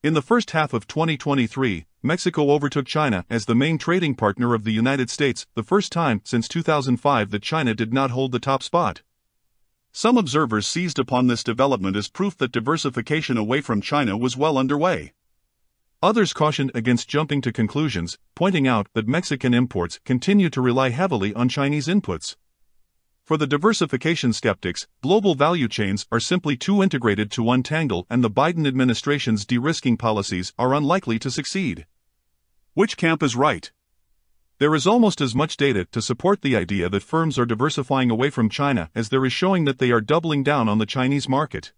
In the first half of 2023, Mexico overtook China as the main trading partner of the United States, the first time since 2005 that China did not hold the top spot. Some observers seized upon this development as proof that diversification away from China was well underway. Others cautioned against jumping to conclusions, pointing out that Mexican imports continue to rely heavily on Chinese inputs. For the diversification skeptics, global value chains are simply too integrated to untangle, and the Biden administration's de-risking policies are unlikely to succeed. Which camp is right? There is almost as much data to support the idea that firms are diversifying away from China as there is showing that they are doubling down on the Chinese market.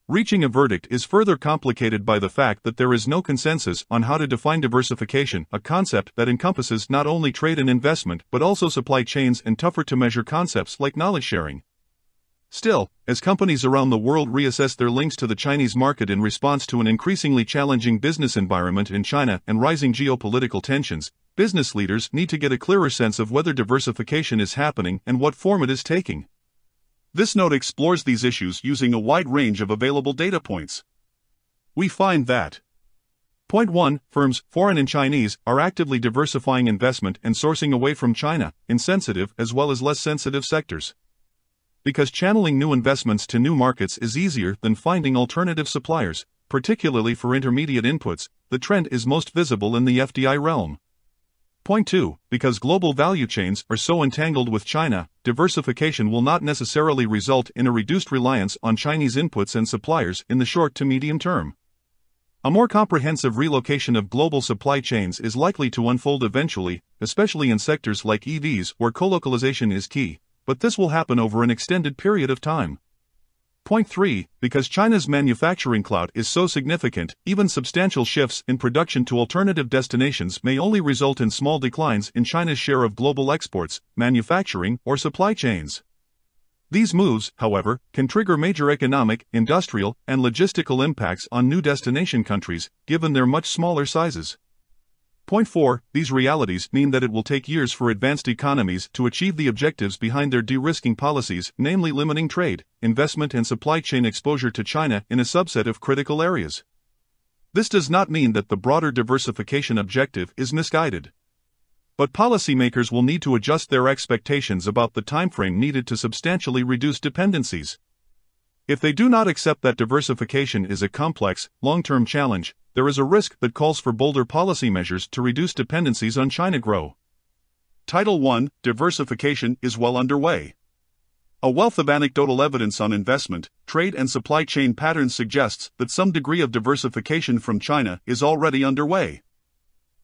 Reaching a verdict is further complicated by the fact that there is no consensus on how to define diversification, a concept that encompasses not only trade and investment but also supply chains and tougher-to-measure concepts like knowledge sharing. Still, as companies around the world reassess their links to the Chinese market in response to an increasingly challenging business environment in China and rising geopolitical tensions, business leaders need to get a clearer sense of whether diversification is happening and what form it is taking. This note explores these issues using a wide range of available data points. We find that Point 1. Firms, foreign and Chinese, are actively diversifying investment and sourcing away from China, in sensitive as well as less sensitive sectors. Because channeling new investments to new markets is easier than finding alternative suppliers, particularly for intermediate inputs, the trend is most visible in the FDI realm. Point 2. Because global value chains are so entangled with China, diversification will not necessarily result in a reduced reliance on Chinese inputs and suppliers in the short to medium term. A more comprehensive relocation of global supply chains is likely to unfold eventually, especially in sectors like EVs where co-localization is key, but this will happen over an extended period of time. Point 3. Because China's manufacturing clout is so significant, even substantial shifts in production to alternative destinations may only result in small declines in China's share of global exports, manufacturing, or supply chains. These moves, however, can trigger major economic, industrial, and logistical impacts on new destination countries, given their much smaller sizes. Point 4. These realities mean that it will take years for advanced economies to achieve the objectives behind their de-risking policies, namely limiting trade, investment and supply chain exposure to China in a subset of critical areas. This does not mean that the broader diversification objective is misguided. But policymakers will need to adjust their expectations about the timeframe needed to substantially reduce dependencies. If they do not accept that diversification is a complex, long-term challenge, there is a risk that calls for bolder policy measures to reduce dependencies on China grow. Title 1. Diversification is well underway. A wealth of anecdotal evidence on investment, trade and supply chain patterns suggests that some degree of diversification from China is already underway.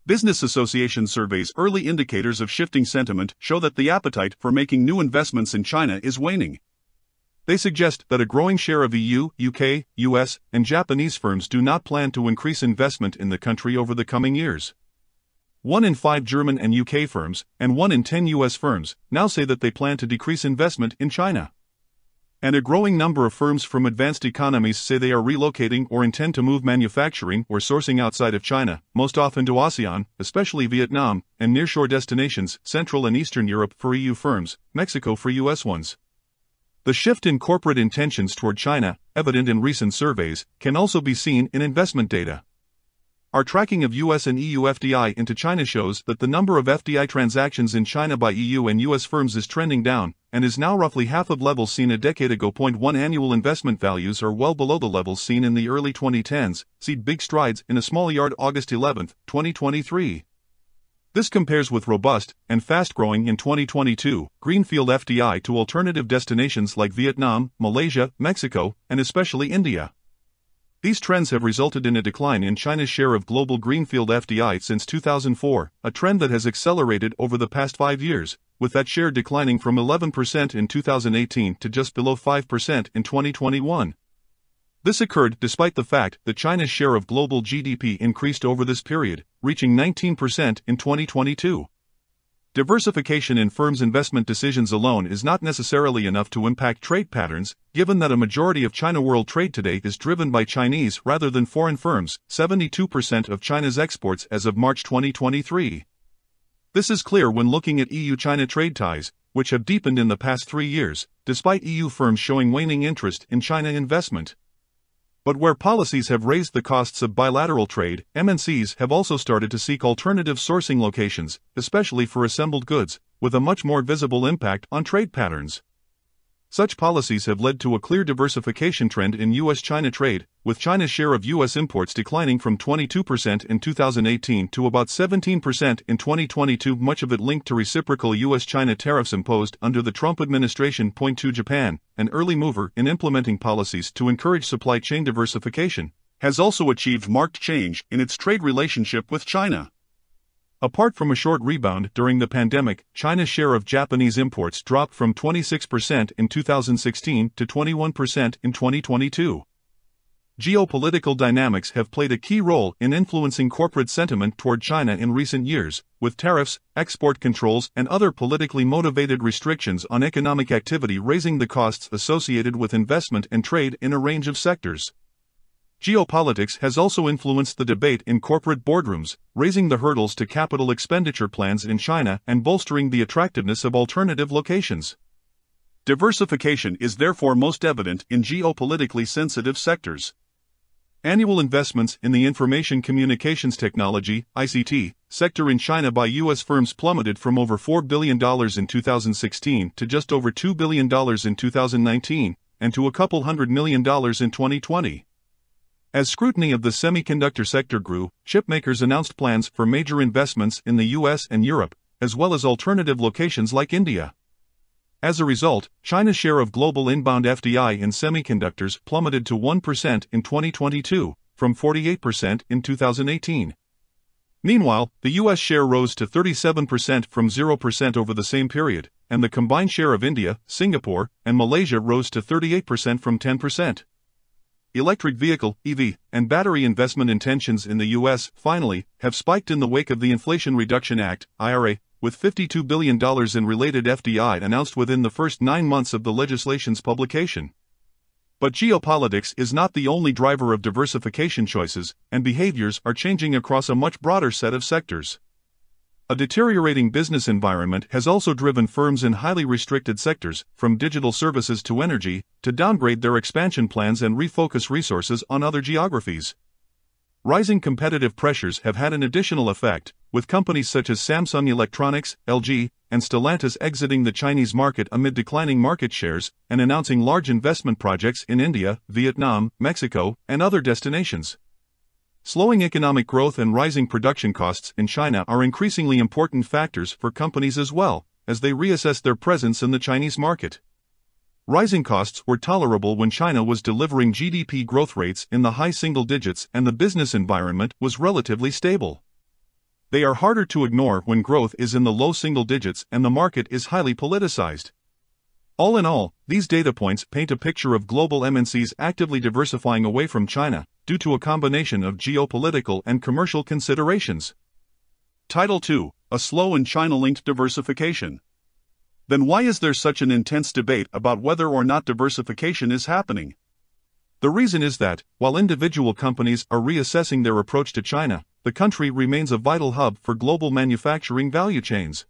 Business Association surveys early indicators of shifting sentiment show that the appetite for making new investments in China is waning. They suggest that a growing share of EU, UK, US, and Japanese firms do not plan to increase investment in the country over the coming years. 1 in 5 German and UK firms, and 1 in 10 US firms, now say that they plan to decrease investment in China. And a growing number of firms from advanced economies say they are relocating or intend to move manufacturing or sourcing outside of China, most often to ASEAN, especially Vietnam, and nearshore destinations, Central and Eastern Europe for EU firms, Mexico for US ones. The shift in corporate intentions toward China, evident in recent surveys, can also be seen in investment data. Our tracking of US and EU FDI into China shows that the number of FDI transactions in China by EU and US firms is trending down, and is now roughly half of levels seen a decade ago. 1 Annual investment values are well below the levels seen in the early 2010s, see Big Strides in a Small Yard August 11, 2023. This compares with robust and fast-growing in 2022 greenfield FDI to alternative destinations like Vietnam, Malaysia, Mexico, and especially India. These trends have resulted in a decline in China's share of global greenfield FDI since 2004, a trend that has accelerated over the past 5 years, with that share declining from 11% in 2018 to just below 5% in 2021. This occurred despite the fact that China's share of global GDP increased over this period, reaching 19% in 2022. Diversification in firms' investment decisions alone is not necessarily enough to impact trade patterns, given that a majority of China world trade today is driven by Chinese rather than foreign firms, 72% of China's exports as of March 2023. This is clear when looking at EU-China trade ties, which have deepened in the past 3 years, despite EU firms showing waning interest in China investment. But where policies have raised the costs of bilateral trade, MNCs have also started to seek alternative sourcing locations, especially for assembled goods, with a much more visible impact on trade patterns. Such policies have led to a clear diversification trend in U.S.-China trade, with China's share of U.S. imports declining from 22% in 2018 to about 17% in 2022, much of it linked to reciprocal U.S.-China tariffs imposed under the Trump administration. Point 2. Japan, an early mover in implementing policies to encourage supply chain diversification, has also achieved marked change in its trade relationship with China. Apart from a short rebound during the pandemic, China's share of Japanese imports dropped from 26% in 2016 to 21% in 2022. Geopolitical dynamics have played a key role in influencing corporate sentiment toward China in recent years, with tariffs, export controls, and other politically motivated restrictions on economic activity raising the costs associated with investment and trade in a range of sectors. Geopolitics has also influenced the debate in corporate boardrooms, raising the hurdles to capital expenditure plans in China and bolstering the attractiveness of alternative locations. Diversification is therefore most evident in geopolitically sensitive sectors. Annual investments in the information communications technology (ICT) sector in China by U.S. firms plummeted from over $4 billion in 2016 to just over $2 billion in 2019, and to a couple $100 million in 2020. As scrutiny of the semiconductor sector grew, chipmakers announced plans for major investments in the US and Europe, as well as alternative locations like India. As a result, China's share of global inbound FDI in semiconductors plummeted to 1% in 2022, from 48% in 2018. Meanwhile, the US share rose to 37% from 0% over the same period, and the combined share of India, Singapore, and Malaysia rose to 38% from 10%. Electric vehicle (EV) and battery investment intentions in the U.S., finally, have spiked in the wake of the Inflation Reduction Act (IRA), with $52 billion in related FDI announced within the first 9 months of the legislation's publication. But geopolitics is not the only driver of diversification choices, and behaviors are changing across a much broader set of sectors. A deteriorating business environment has also driven firms in highly restricted sectors, from digital services to energy, to downgrade their expansion plans and refocus resources on other geographies. Rising competitive pressures have had an additional effect, with companies such as Samsung Electronics, LG, and Stellantis exiting the Chinese market amid declining market shares and announcing large investment projects in India, Vietnam, Mexico, and other destinations. Slowing economic growth and rising production costs in China are increasingly important factors for companies as well, as they reassess their presence in the Chinese market. Rising costs were tolerable when China was delivering GDP growth rates in the high single digits and the business environment was relatively stable. They are harder to ignore when growth is in the low single digits and the market is highly politicized. All in all, these data points paint a picture of global MNCs actively diversifying away from China, due to a combination of geopolitical and commercial considerations. Title 2: A slow and China-linked diversification. Then why is there such an intense debate about whether or not diversification is happening? The reason is that, while individual companies are reassessing their approach to China, the country remains a vital hub for global manufacturing value chains.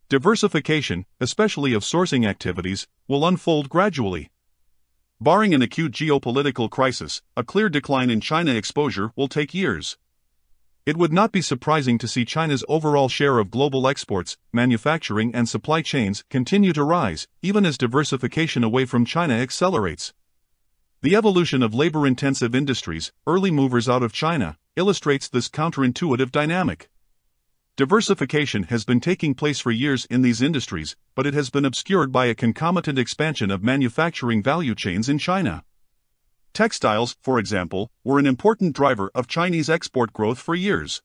Diversification, especially of sourcing activities, will unfold gradually. Barring an acute geopolitical crisis, a clear decline in China exposure will take years. It would not be surprising to see China's overall share of global exports, manufacturing and supply chains continue to rise, even as diversification away from China accelerates. The evolution of labor-intensive industries, early movers out of China, illustrates this counterintuitive dynamic. Diversification has been taking place for years in these industries, but it has been obscured by a concomitant expansion of manufacturing value chains in China. Textiles, for example, were an important driver of Chinese export growth for years.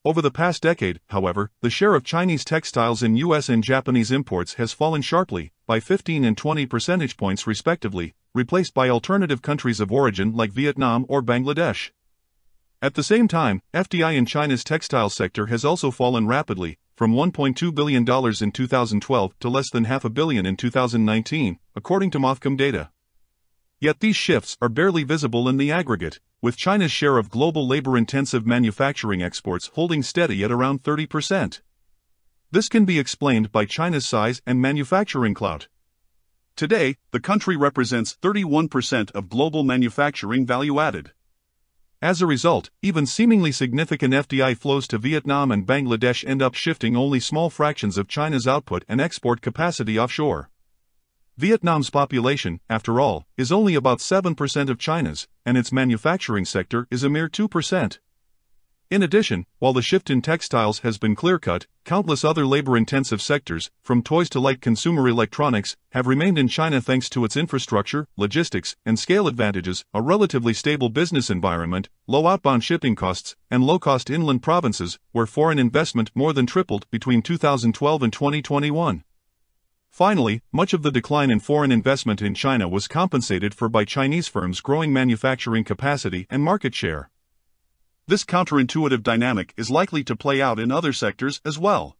Over the past decade, however, the share of Chinese textiles in U.S. and Japanese imports has fallen sharply, by 15 and 20 percentage points respectively, replaced by alternative countries of origin like Vietnam or Bangladesh. At the same time, FDI in China's textile sector has also fallen rapidly, from $1.2 billion in 2012 to less than $500 million in 2019, according to Mothcom data. Yet these shifts are barely visible in the aggregate, with China's share of global labor-intensive manufacturing exports holding steady at around 30%. This can be explained by China's size and manufacturing clout. Today, the country represents 31% of global manufacturing value added. As a result, even seemingly significant FDI flows to Vietnam and Bangladesh end up shifting only small fractions of China's output and export capacity offshore. Vietnam's population, after all, is only about 7% of China's, and its manufacturing sector is a mere 2%. In addition, while the shift in textiles has been clear-cut, countless other labor-intensive sectors, from toys to light consumer electronics, have remained in China thanks to its infrastructure, logistics, and scale advantages, a relatively stable business environment, low outbound shipping costs, and low-cost inland provinces, where foreign investment more than tripled between 2012 and 2021. Finally, much of the decline in foreign investment in China was compensated for by Chinese firms' growing manufacturing capacity and market share. This counterintuitive dynamic is likely to play out in other sectors as well.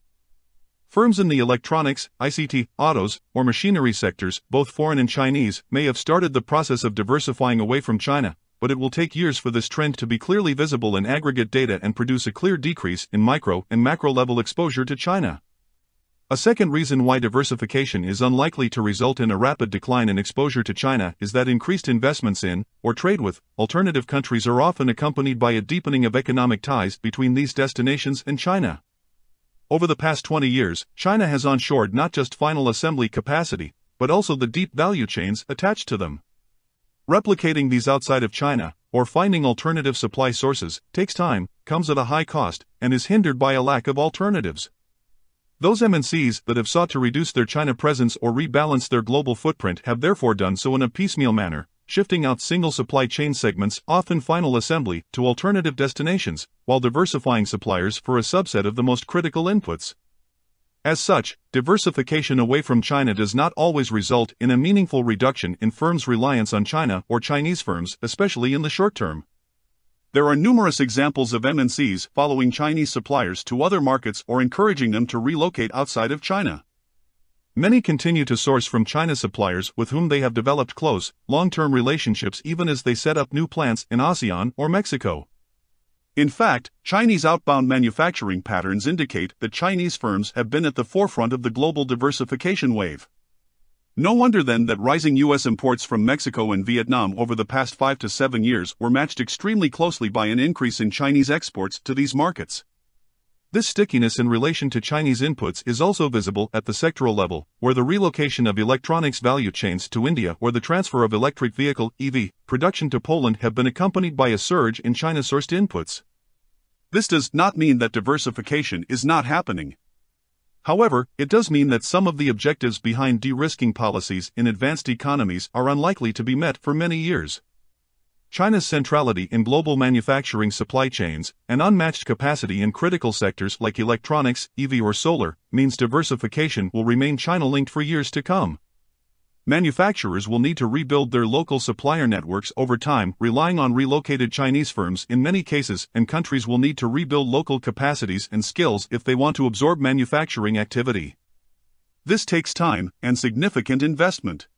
Firms in the electronics, ICT, autos, or machinery sectors, both foreign and Chinese, may have started the process of diversifying away from China, but it will take years for this trend to be clearly visible in aggregate data and produce a clear decrease in micro and macro-level exposure to China. A second reason why diversification is unlikely to result in a rapid decline in exposure to China is that increased investments in, or trade with, alternative countries are often accompanied by a deepening of economic ties between these destinations and China. Over the past 20 years, China has onshored not just final assembly capacity, but also the deep value chains attached to them. Replicating these outside of China, or finding alternative supply sources, takes time, comes at a high cost, and is hindered by a lack of alternatives. Those MNCs that have sought to reduce their China presence or rebalance their global footprint have therefore done so in a piecemeal manner, shifting out single supply chain segments, often final assembly, to alternative destinations, while diversifying suppliers for a subset of the most critical inputs. As such, diversification away from China does not always result in a meaningful reduction in firms' reliance on China or Chinese firms, especially in the short term. There are numerous examples of MNCs following Chinese suppliers to other markets or encouraging them to relocate outside of China. Many continue to source from China suppliers with whom they have developed close, long-term relationships even as they set up new plants in ASEAN or Mexico. In fact, Chinese outbound manufacturing patterns indicate that Chinese firms have been at the forefront of the global diversification wave. No wonder then that rising U.S. imports from Mexico and Vietnam over the past 5 to 7 years were matched extremely closely by an increase in Chinese exports to these markets. This stickiness in relation to Chinese inputs is also visible at the sectoral level, where the relocation of electronics value chains to India or the transfer of electric vehicle (EV) production to Poland have been accompanied by a surge in China-sourced inputs. This does not mean that diversification is not happening. However, it does mean that some of the objectives behind de-risking policies in advanced economies are unlikely to be met for many years. China's centrality in global manufacturing supply chains, and unmatched capacity in critical sectors like electronics, EV or solar, means diversification will remain China-linked for years to come. Manufacturers will need to rebuild their local supplier networks over time, relying on relocated Chinese firms in many cases, and countries will need to rebuild local capacities and skills if they want to absorb manufacturing activity. This takes time and significant investment.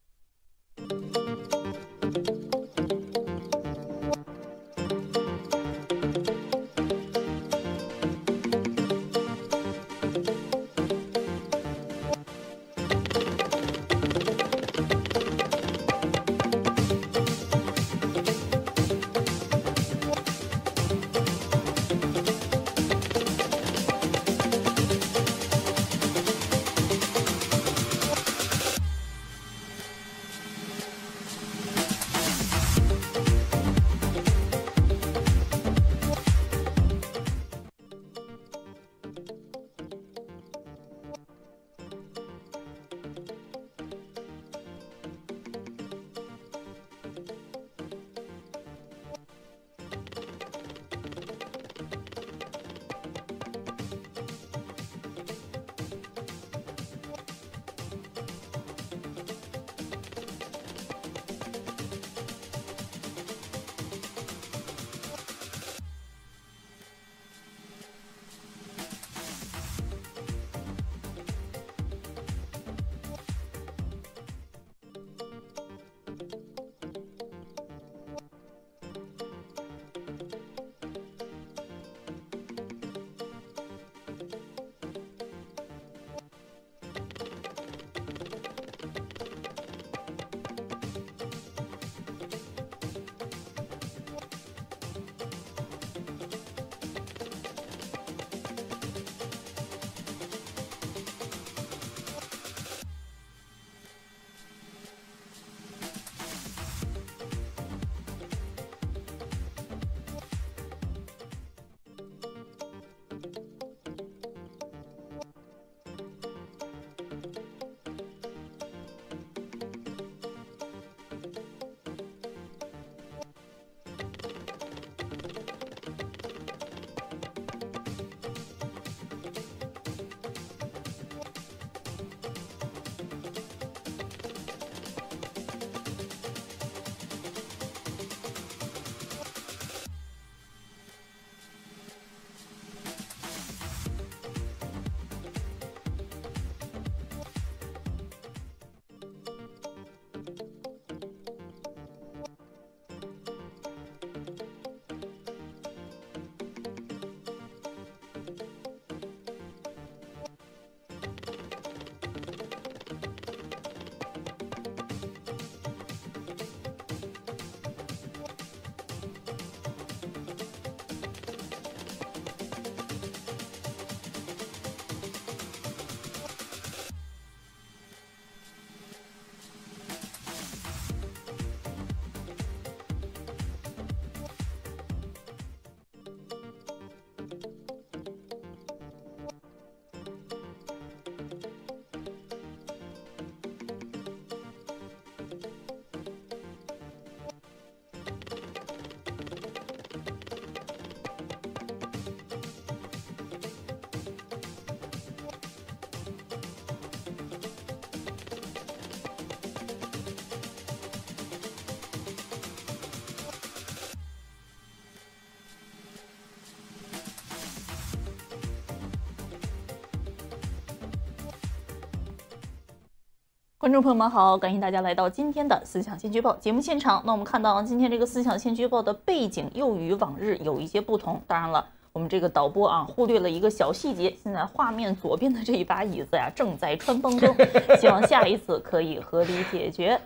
观众朋友们好，感谢大家来到今天的思想先驱报节目现场。那我们看到今天这个思想先驱报的背景又与往日有一些不同。当然了，我们这个导播忽略了一个小细节，现在画面左边的这一把椅子正在穿帮中，希望下一次可以合理解决。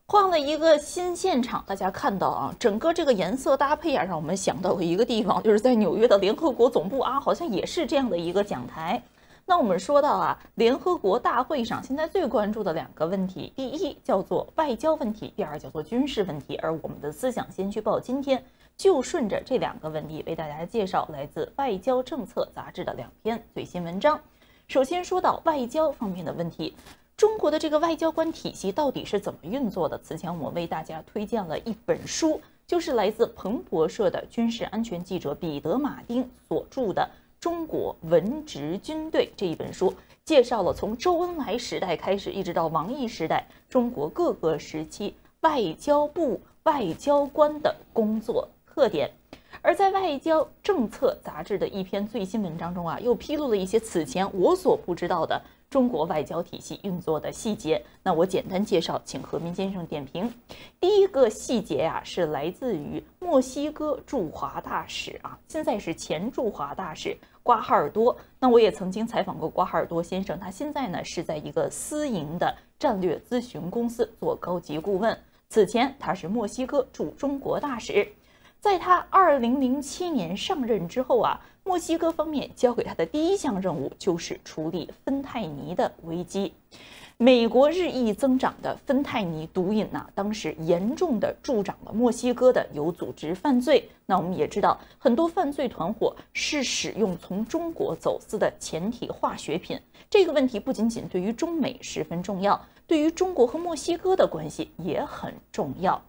换了一个新现场，大家看到整个这个颜色搭配让我们想到一个地方，就是在纽约的联合国总部好像也是这样的一个讲台。那我们说到联合国大会上现在最关注的2个问题，第一叫做外交问题，第二叫做军事问题。而我们的思想先驱报今天就顺着这2个问题为大家介绍来自外交政策杂志的2篇最新文章。首先说到外交方面的问题，中国的这个外交官体系到底是怎么运作的？此前我们为大家推荐了一本书，就是来自彭博社的军事安全记者彼得·马丁所著的中国文职军队这一本书，介绍了从周恩来时代开始一直到王毅时代中国各个时期外交部外交官的工作特点。而在外交政策杂志的一篇最新文章中又披露了一些此前我所不知道的中国外交体系运作的细节。那我简单介绍，请何明先生点评。第一个细节是来自于墨西哥驻华大使现在是前驻华大使瓜哈尔多。那我也曾经采访过瓜哈尔多先生，他现在呢是在一个私营的战略咨询公司做高级顾问，此前他是墨西哥驻中国大使。在他2007年上任之后墨西哥方面交给他的第一项任务就是处理芬太尼的危机。美国日益增长的芬太尼毒瘾当时严重的助长了墨西哥的有组织犯罪。那我们也知道，很多犯罪团伙是使用从中国走私的前体化学品。这个问题不仅仅对于中美十分重要，对于中国和墨西哥的关系也很重要。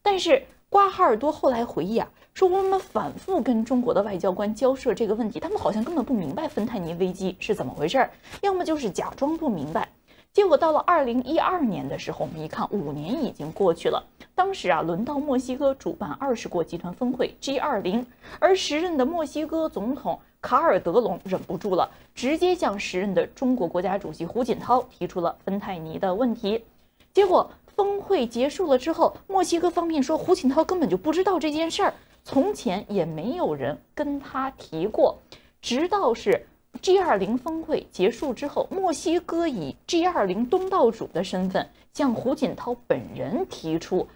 但是瓜哈尔多后来回忆说，我们反复跟中国的外交官交涉这个问题，他们好像根本不明白芬太尼危机是怎么回事，要么就是假装不明白。结果到了2012年的时候，我们一看5年已经过去了。当时轮到墨西哥主办20国集团峰会 G20， 而时任的墨西哥总统卡尔德隆忍不住了，直接向时任的中国国家主席胡锦涛提出了芬太尼的问题。结果峰会结束了之后，墨西哥方面说胡锦涛根本就不知道这件事儿，从前也没有人跟他提过。直到是 G20 峰会结束之后，墨西哥以 G20 东道主的身份向胡锦涛本人提出，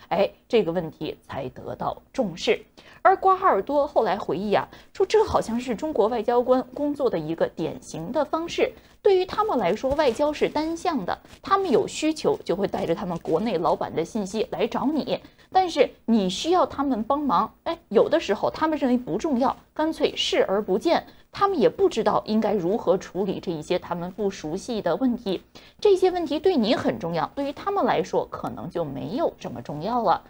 这个问题才得到重视。而瓜哈尔多后来回忆说这好像是中国外交官工作的一个典型的方式。对于他们来说，外交是单向的，他们有需求就会带着他们国内老板的信息来找你，但是你需要他们帮忙，有的时候他们认为不重要，干脆视而不见，他们也不知道应该如何处理这一些他们不熟悉的问题。这些问题对你很重要，对于他们来说可能就没有这么重要了。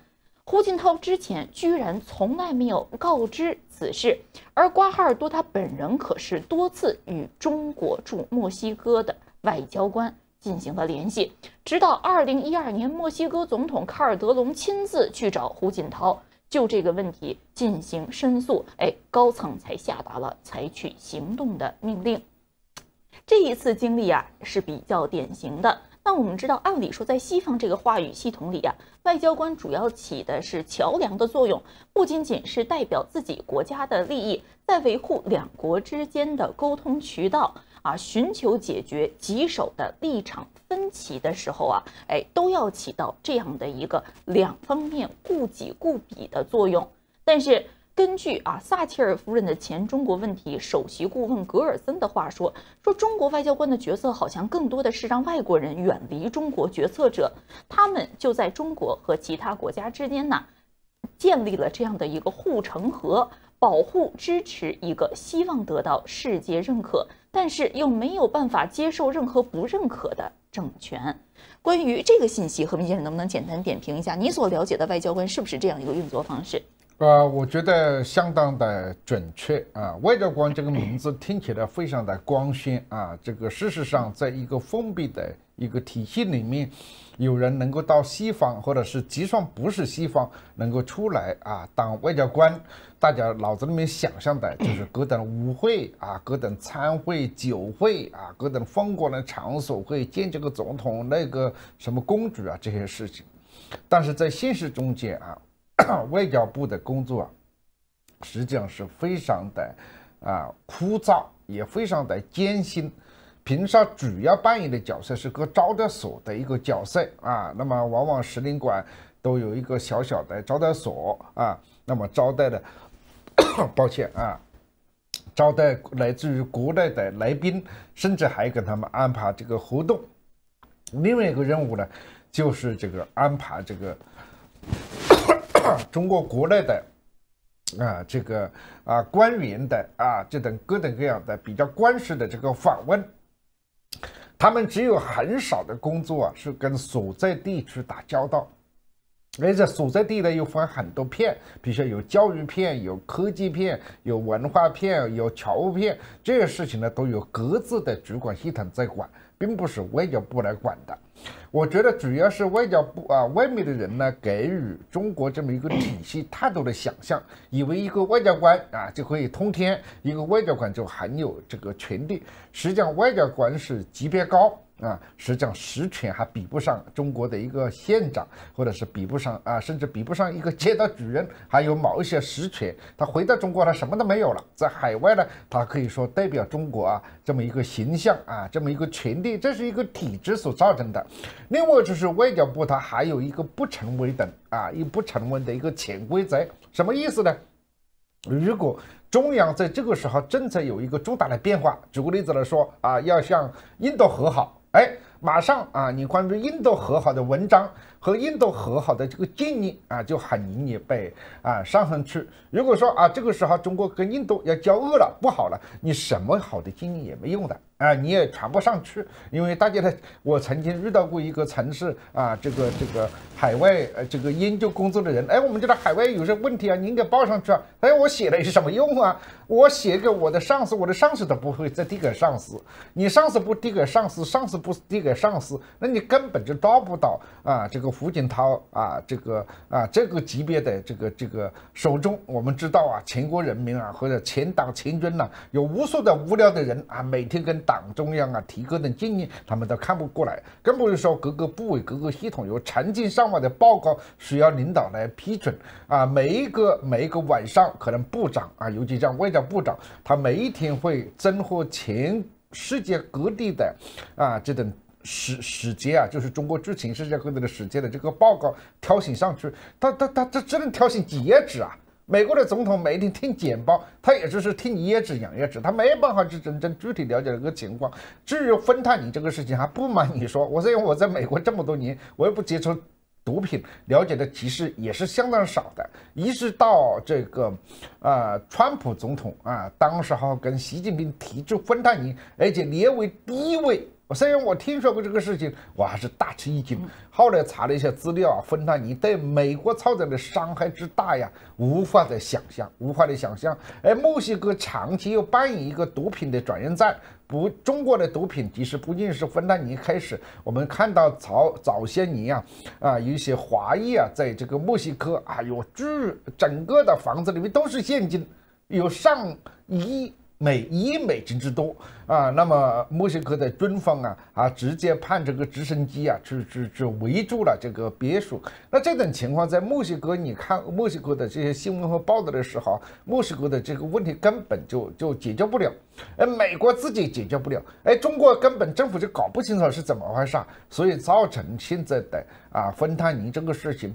胡锦涛之前居然从来没有告知此事，而瓜哈尔多他本人可是多次与中国驻墨西哥的外交官进行了联系，直到2012年墨西哥总统卡尔德隆亲自去找胡锦涛，就这个问题进行申诉，高层才下达了采取行动的命令。这一次经历是比较典型的。那我们知道，按理说在西方这个话语系统里外交官主要起的是桥梁的作用，不仅仅是代表自己国家的利益，在维护2国之间的沟通渠道寻求解决棘手的立场分歧的时候都要起到这样的一个2方面顾己顾彼的作用。但是根据撒切尔夫人的前中国问题首席顾问格尔森的话说中国外交官的角色好像更多的是让外国人远离中国决策者，他们就在中国和其他国家之间建立了这样的一个护城河，保护支持一个希望得到世界认可，但是又没有办法接受任何不认可的政权。关于这个信息，何明先生能不能简单点评一下你所了解的外交官是不是这样一个运作方式？我觉得相当的准确外交官这个名字听起来非常的光鲜这个事实上，在一个封闭的一个体系里面，有人能够到西方，或者是就算不是西方，能够出来当外交官，大家脑子里面想象的就是各等舞会各等餐会、酒会各等风光的场所会见这个总统、那个什么公主这些事情。但是在现实中间外交部的工作实际上是非常的枯燥，也非常的艰辛。平常主要扮演的角色是个招待所的一个角色那么往往使领馆都有一个小小的招待所那么招待的抱歉招待来自于国内的来宾，甚至还给他们安排这个活动。另外一个任务呢，就是这个安排这个中国国内的这个官员的这等各等各样的比较官式的这个访问。他们只有很少的工作是跟所在地去打交道，而且所在地呢又分很多片，比如说有教育片、有科技片、有文化片、有侨务片，这些事情呢都有各自的主管系统在管，并不是外交部来管的。我觉得主要是外交部外面的人呢，给予中国这么一个体系太多的想象，以为一个外交官就可以通天，一个外交官就很有这个权利。实际上，外交官是级别高实际上实权还比不上中国的一个县长，或者是比不上甚至比不上一个街道主任，还有某一些实权。他回到中国，他什么都没有了，在海外呢，他可以说代表中国这么一个形象这么一个权利，这是一个体制所造成的。另外就是外交部，它还有一个不成文的不成文的一个潜规则，什么意思呢？如果中央在这个时候政策有一个重大的变化，举个例子来说要向印度和好，马上你关于印度和好的文章和印度和好的这个建议就很容易被上上去。如果说这个时候中国跟印度要交恶了，不好了，你什么好的建议也没用的你也传不上去。因为大家呢，我曾经遇到过一个城市这个海外这个研究工作的人，我们觉得海外有些问题你应该报上去我写了有什么用我写给我的上司，我的上司都不会再递给上司，你上司不递给上司，上司不递给上司，那你根本就到不到这个胡锦涛这个级别的这个手中。我们知道全国人民或者前党前军有无数的无聊的人每天跟党中央提各种建议，他们都看不过来，更不是说各个部委各个系统有成千上万的报告需要领导来批准每一个晚上可能部长尤其像外交部长，他每一天会征获全世界各地的这种使节就是中国驻全世界各地的使节的这个报告挑选上去，他只能挑选几页纸美国的总统每天听简报，他也就是听1页纸2页纸，他没办法去真正具体了解这个情况。至于芬太尼这个事情，还不瞒你说，我我在美国这么多年，我也不接触毒品，了解的其实也是相当少的。一直到这个川普总统当时跟习近平提出芬太尼，而且列为第一位。虽然我听说过这个事情，我还是大吃一惊。后来查了一下资料芬太尼对美国造成的伤害之大无法的想象。而墨西哥长期又扮演一个毒品的转运站，中国的毒品其实不仅是芬太尼开始，我们看到早些年有一些华裔在这个墨西哥有整个的房子里面都是现金，有上1亿美金之多那么墨西哥的军方直接派这个直升机去围住了这个别墅。那这种情况在墨西哥，你看墨西哥的这些新闻和报道的时候，墨西哥的这个问题根本就解决不了，美国自己解决不了，中国根本政府就搞不清楚是怎么回事，所以造成现在的芬太尼这个事情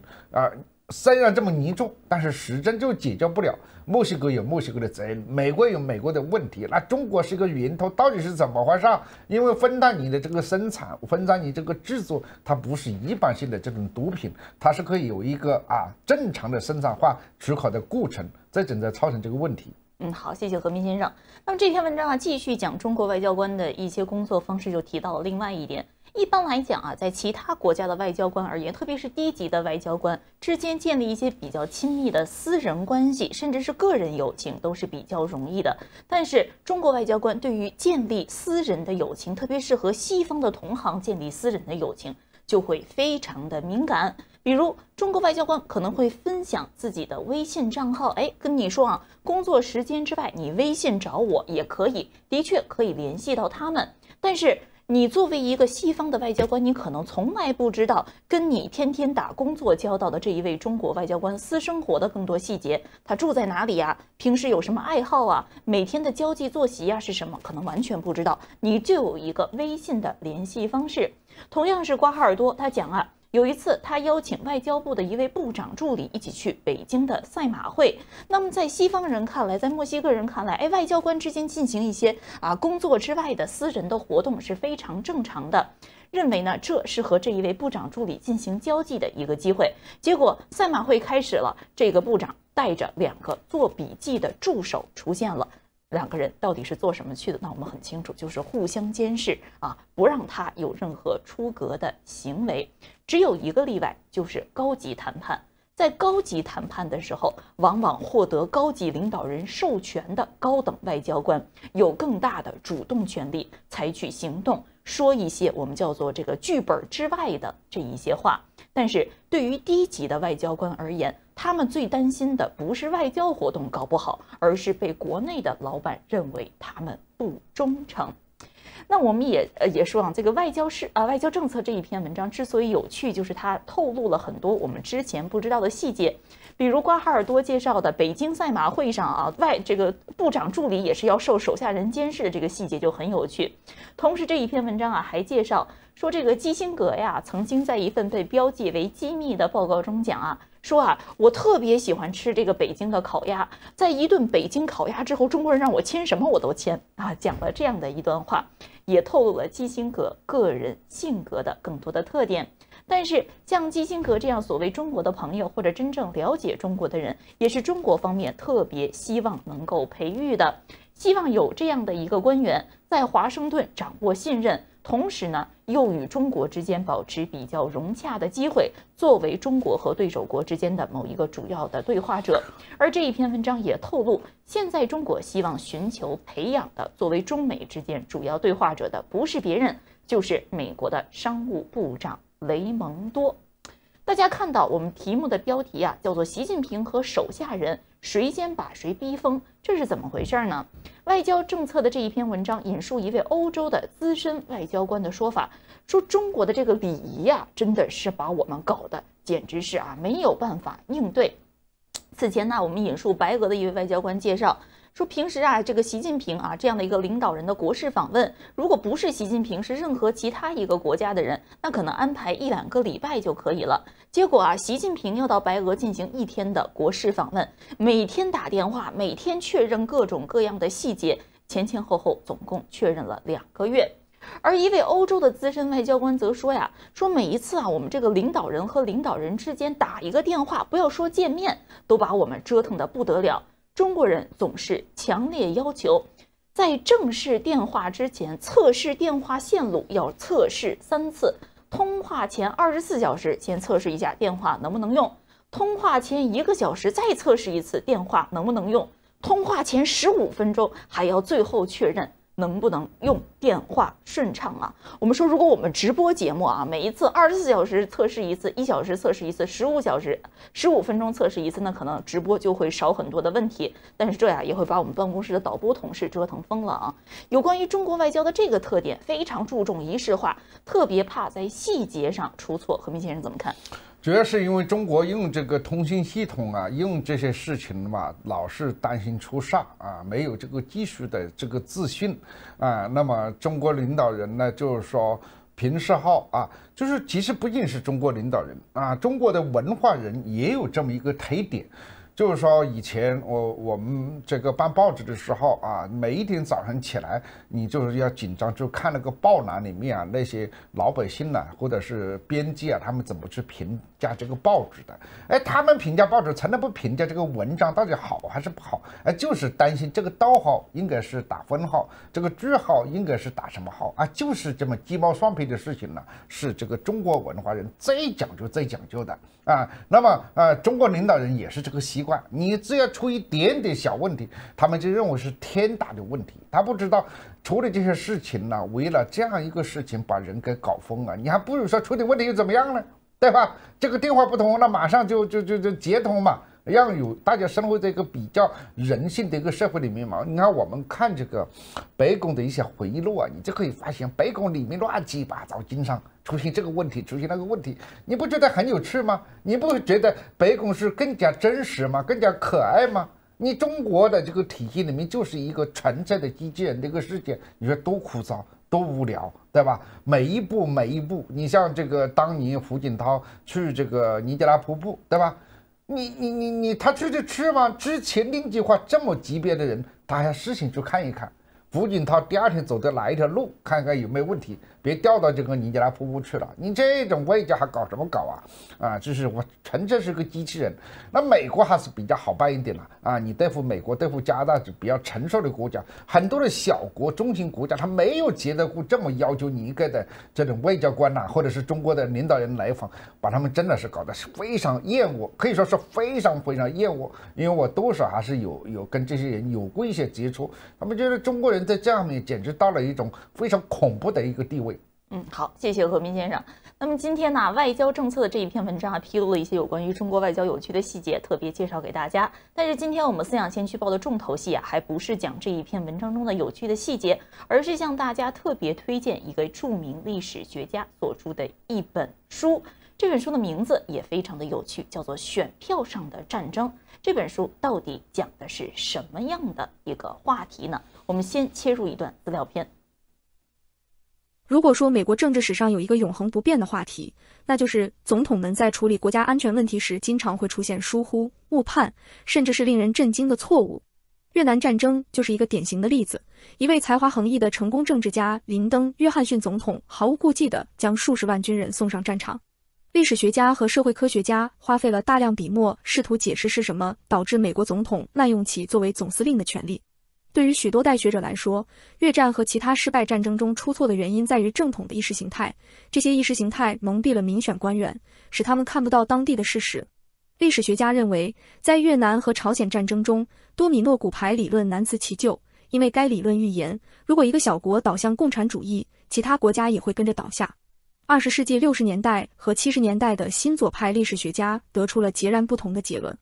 虽然这么严重，但是始终就解决不了。墨西哥有墨西哥的责任，美国有美国的问题，那中国是一个源头，到底是怎么回事？因为芬太尼的这个生产，芬太尼这个制作，它不是一般性的这种毒品，它是可以有一个正常的生产化出口的过程，这正在造成这个问题。好，谢谢何明先生。那么这篇文章继续讲中国外交官的一些工作方式，就提到了另外一点，一般来讲啊，在其他国家的外交官而言，特别是低级的外交官之间建立一些比较亲密的私人关系，甚至是个人友情，都是比较容易的。但是中国外交官对于建立私人的友情，特别是和西方的同行建立私人的友情，就会非常的敏感。比如中国外交官可能会分享自己的微信账号，跟你说啊，工作时间之外你微信找我也可以，的确可以联系到他们。但是你作为一个西方的外交官，你可能从来不知道跟你天天打工作交道的这一位中国外交官私生活的更多细节，他住在哪里呀？平时有什么爱好啊？每天的交际作息啊是什么？可能完全不知道，你就有一个微信的联系方式。同样是瓜哈尔多，他讲啊，有一次他邀请外交部的一位部长助理一起去北京的赛马会。那么在西方人看来，在墨西哥人看来，外交官之间进行一些工作之外的私人的活动是非常正常的，认为呢这是和这一位部长助理进行交际的一个机会。结果赛马会开始了，这个部长带着2个做笔记的助手出现了。2个人到底是做什么去的？那我们很清楚，就是互相监视不让他有任何出格的行为。只有一个例外，就是高级谈判。在高级谈判的时候，往往获得高级领导人授权的高等外交官有更大的主动权利，采取行动，说一些我们叫做这个剧本之外的这一些话。但是对于低级的外交官而言，他们最担心的不是外交活动搞不好，而是被国内的老板认为他们不忠诚。那我们也说这个外交政策这一篇文章之所以有趣，就是它透露了很多我们之前不知道的细节。比如瓜哈尔多介绍的北京赛马会上这个部长助理也是要受手下人监视的这个细节就很有趣。同时这一篇文章还介绍说，这个基辛格呀曾经在一份被标记为机密的报告中讲说我特别喜欢吃这个北京的烤鸭，在一顿北京烤鸭之后，中国人让我签什么我都签讲了这样的一段话，也透露了基辛格个人性格的更多的特点。但是像基辛格这样所谓中国的朋友，或者真正了解中国的人，也是中国方面特别希望能够培育的，希望有这样的一个官员在华盛顿掌握信任，同时呢又与中国之间保持比较融洽的机会，作为中国和对手国之间的某一个主要的对话者。而这一篇文章也透露，现在中国希望寻求培养的作为中美之间主要对话者的不是别人，就是美国的商务部长雷蒙多。大家看到我们题目的标题叫做习近平和手下人谁先把谁逼疯，这是怎么回事呢？外交政策的这一篇文章引述一位欧洲的资深外交官的说法，说中国的这个礼仪真的是把我们搞得简直是没有办法应对。此前呢，我们引述白俄的一位外交官介绍说，平时这个习近平这样的一个领导人的国事访问，如果不是习近平，是任何其他一个国家的人，那可能安排1-2个礼拜就可以了。结果习近平要到白俄进行1天的国事访问，每天打电话，每天确认各种各样的细节，前前后后总共确认了2个月。而一位欧洲的资深外交官则说说每一次我们这个领导人和领导人之间打一个电话，不要说见面，都把我们折腾得不得了。中国人总是强烈要求，在正式电话之前测试电话线路要测试3次，通话前24小时先测试一下电话能不能用，通话前1个小时再测试1次电话能不能用，通话前15分钟还要最后确认能不能用电话顺畅我们说，如果我们直播节目每一次24小时测试1次，1小时测试1次，15分钟测试1次，那可能直播就会少很多的问题。但是这也会把我们办公室的导播同事折腾疯了有关于中国外交的这个特点，非常注重仪式化，特别怕在细节上出错。何明先生怎么看？主要是因为中国用这个通信系统用这些事情嘛，老是担心出事没有这个技术的这个自信那么中国领导人呢，就是说平时就是其实不仅是中国领导人中国的文化人也有这么一个特点，就是说以前我们这个办报纸的时候啊，每一天早上起来，你就是要紧张，就看那个报栏里面啊，那些老百姓呢，或者是编辑啊，他们怎么去评价这个报纸的？哎，他们评价报纸从来不评价这个文章到底好还是不好，哎，就是担心这个逗号应该是打分号，这个句号应该是打什么号啊？就是这么鸡毛蒜皮的事情呢，是这个中国文化人最讲究的啊。那么中国领导人也是这个习惯，你只要出一点点小问题，他们就认为是天大的问题。他不知道处理这些事情呢，为了这样一个事情把人给搞疯了，你还不如说处理问题又怎么样呢？对吧？这个电话不通，那马上就接通嘛。让有大家生活在一个比较人性的一个社会里面嘛。你看我们看这个白宫的一些回忆录啊，你就可以发现白宫里面乱七八糟，经常出现这个问题，出现那个问题，你不觉得很有趣吗？你不觉得白宫是更加真实吗？更加可爱吗？你中国的这个体系里面就是一个纯粹的机器人的一个世界，你说多枯燥多无聊，对吧？每一步，你像这个当年胡锦涛去这个尼加拉瀑布，对吧？他去吗？之前另计划这么级别的人，他还事情去看一看。胡锦涛第二天走的哪一条路，看看有没有问题，别掉到这个尼加拉瀑布去了。你这种外交还搞什么搞啊？就是我纯粹是个机器人。那美国还是比较好办一点了啊！你对付美国、对付加拿大是比较成熟的国家，很多的小国、中型国家，他没有接得过这么要求你一个的这种外交官呐，或者是中国的领导人来访，把他们真的是搞得是非常厌恶，可以说是非常厌恶。因为我多少还是有跟这些人有过一些接触，他们觉得中国人在这样面简直到了一种非常恐怖的一个地位。好，谢谢何斌先生。那么今天呢，外交政策的这一篇文章啊，披露了一些有关于中国外交有趣的细节，特别介绍给大家。但是今天我们思想先驱报的重头戏啊，还不是讲这一篇文章中的有趣的细节，而是向大家特别推荐一个著名历史学家所著的一本书。这本书的名字也非常的有趣，叫做《选票上的战争》。这本书到底讲的是什么样的一个话题呢？我们先切入一段资料片。如果说美国政治史上有一个永恒不变的话题，那就是总统们在处理国家安全问题时经常会出现疏忽、误判，甚至是令人震惊的错误。越南战争就是一个典型的例子。一位才华横溢的成功政治家林登·约翰逊总统毫无顾忌地将数十万军人送上战场。历史学家和社会科学家花费了大量笔墨，试图解释是什么导致美国总统滥用其作为总司令的权利。对于许多代学者来说，越战和其他失败战争中出错的原因在于正统的意识形态，这些意识形态蒙蔽了民选官员，使他们看不到当地的事实。历史学家认为，在越南和朝鲜战争中，多米诺骨牌理论难辞其咎，因为该理论预言，如果一个小国倒向共产主义，其他国家也会跟着倒下。20世纪60年代和70年代的新左派历史学家得出了截然不同的结论。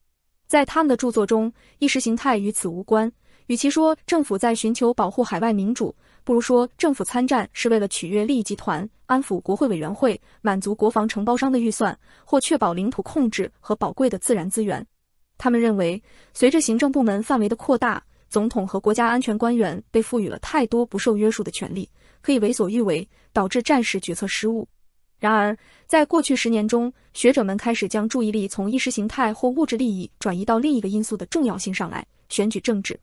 在他们的著作中，意识形态与此无关。与其说政府在寻求保护海外民主，不如说政府参战是为了取悦利益集团、安抚国会委员会、满足国防承包商的预算，或确保领土控制和宝贵的自然资源。他们认为，随着行政部门范围的扩大，总统和国家安全官员被赋予了太多不受约束的权利，可以为所欲为，导致战时决策失误。然而，在过去10年中，学者们开始将注意力从意识形态或物质利益转移到另一个因素的重要性上来——选举政治。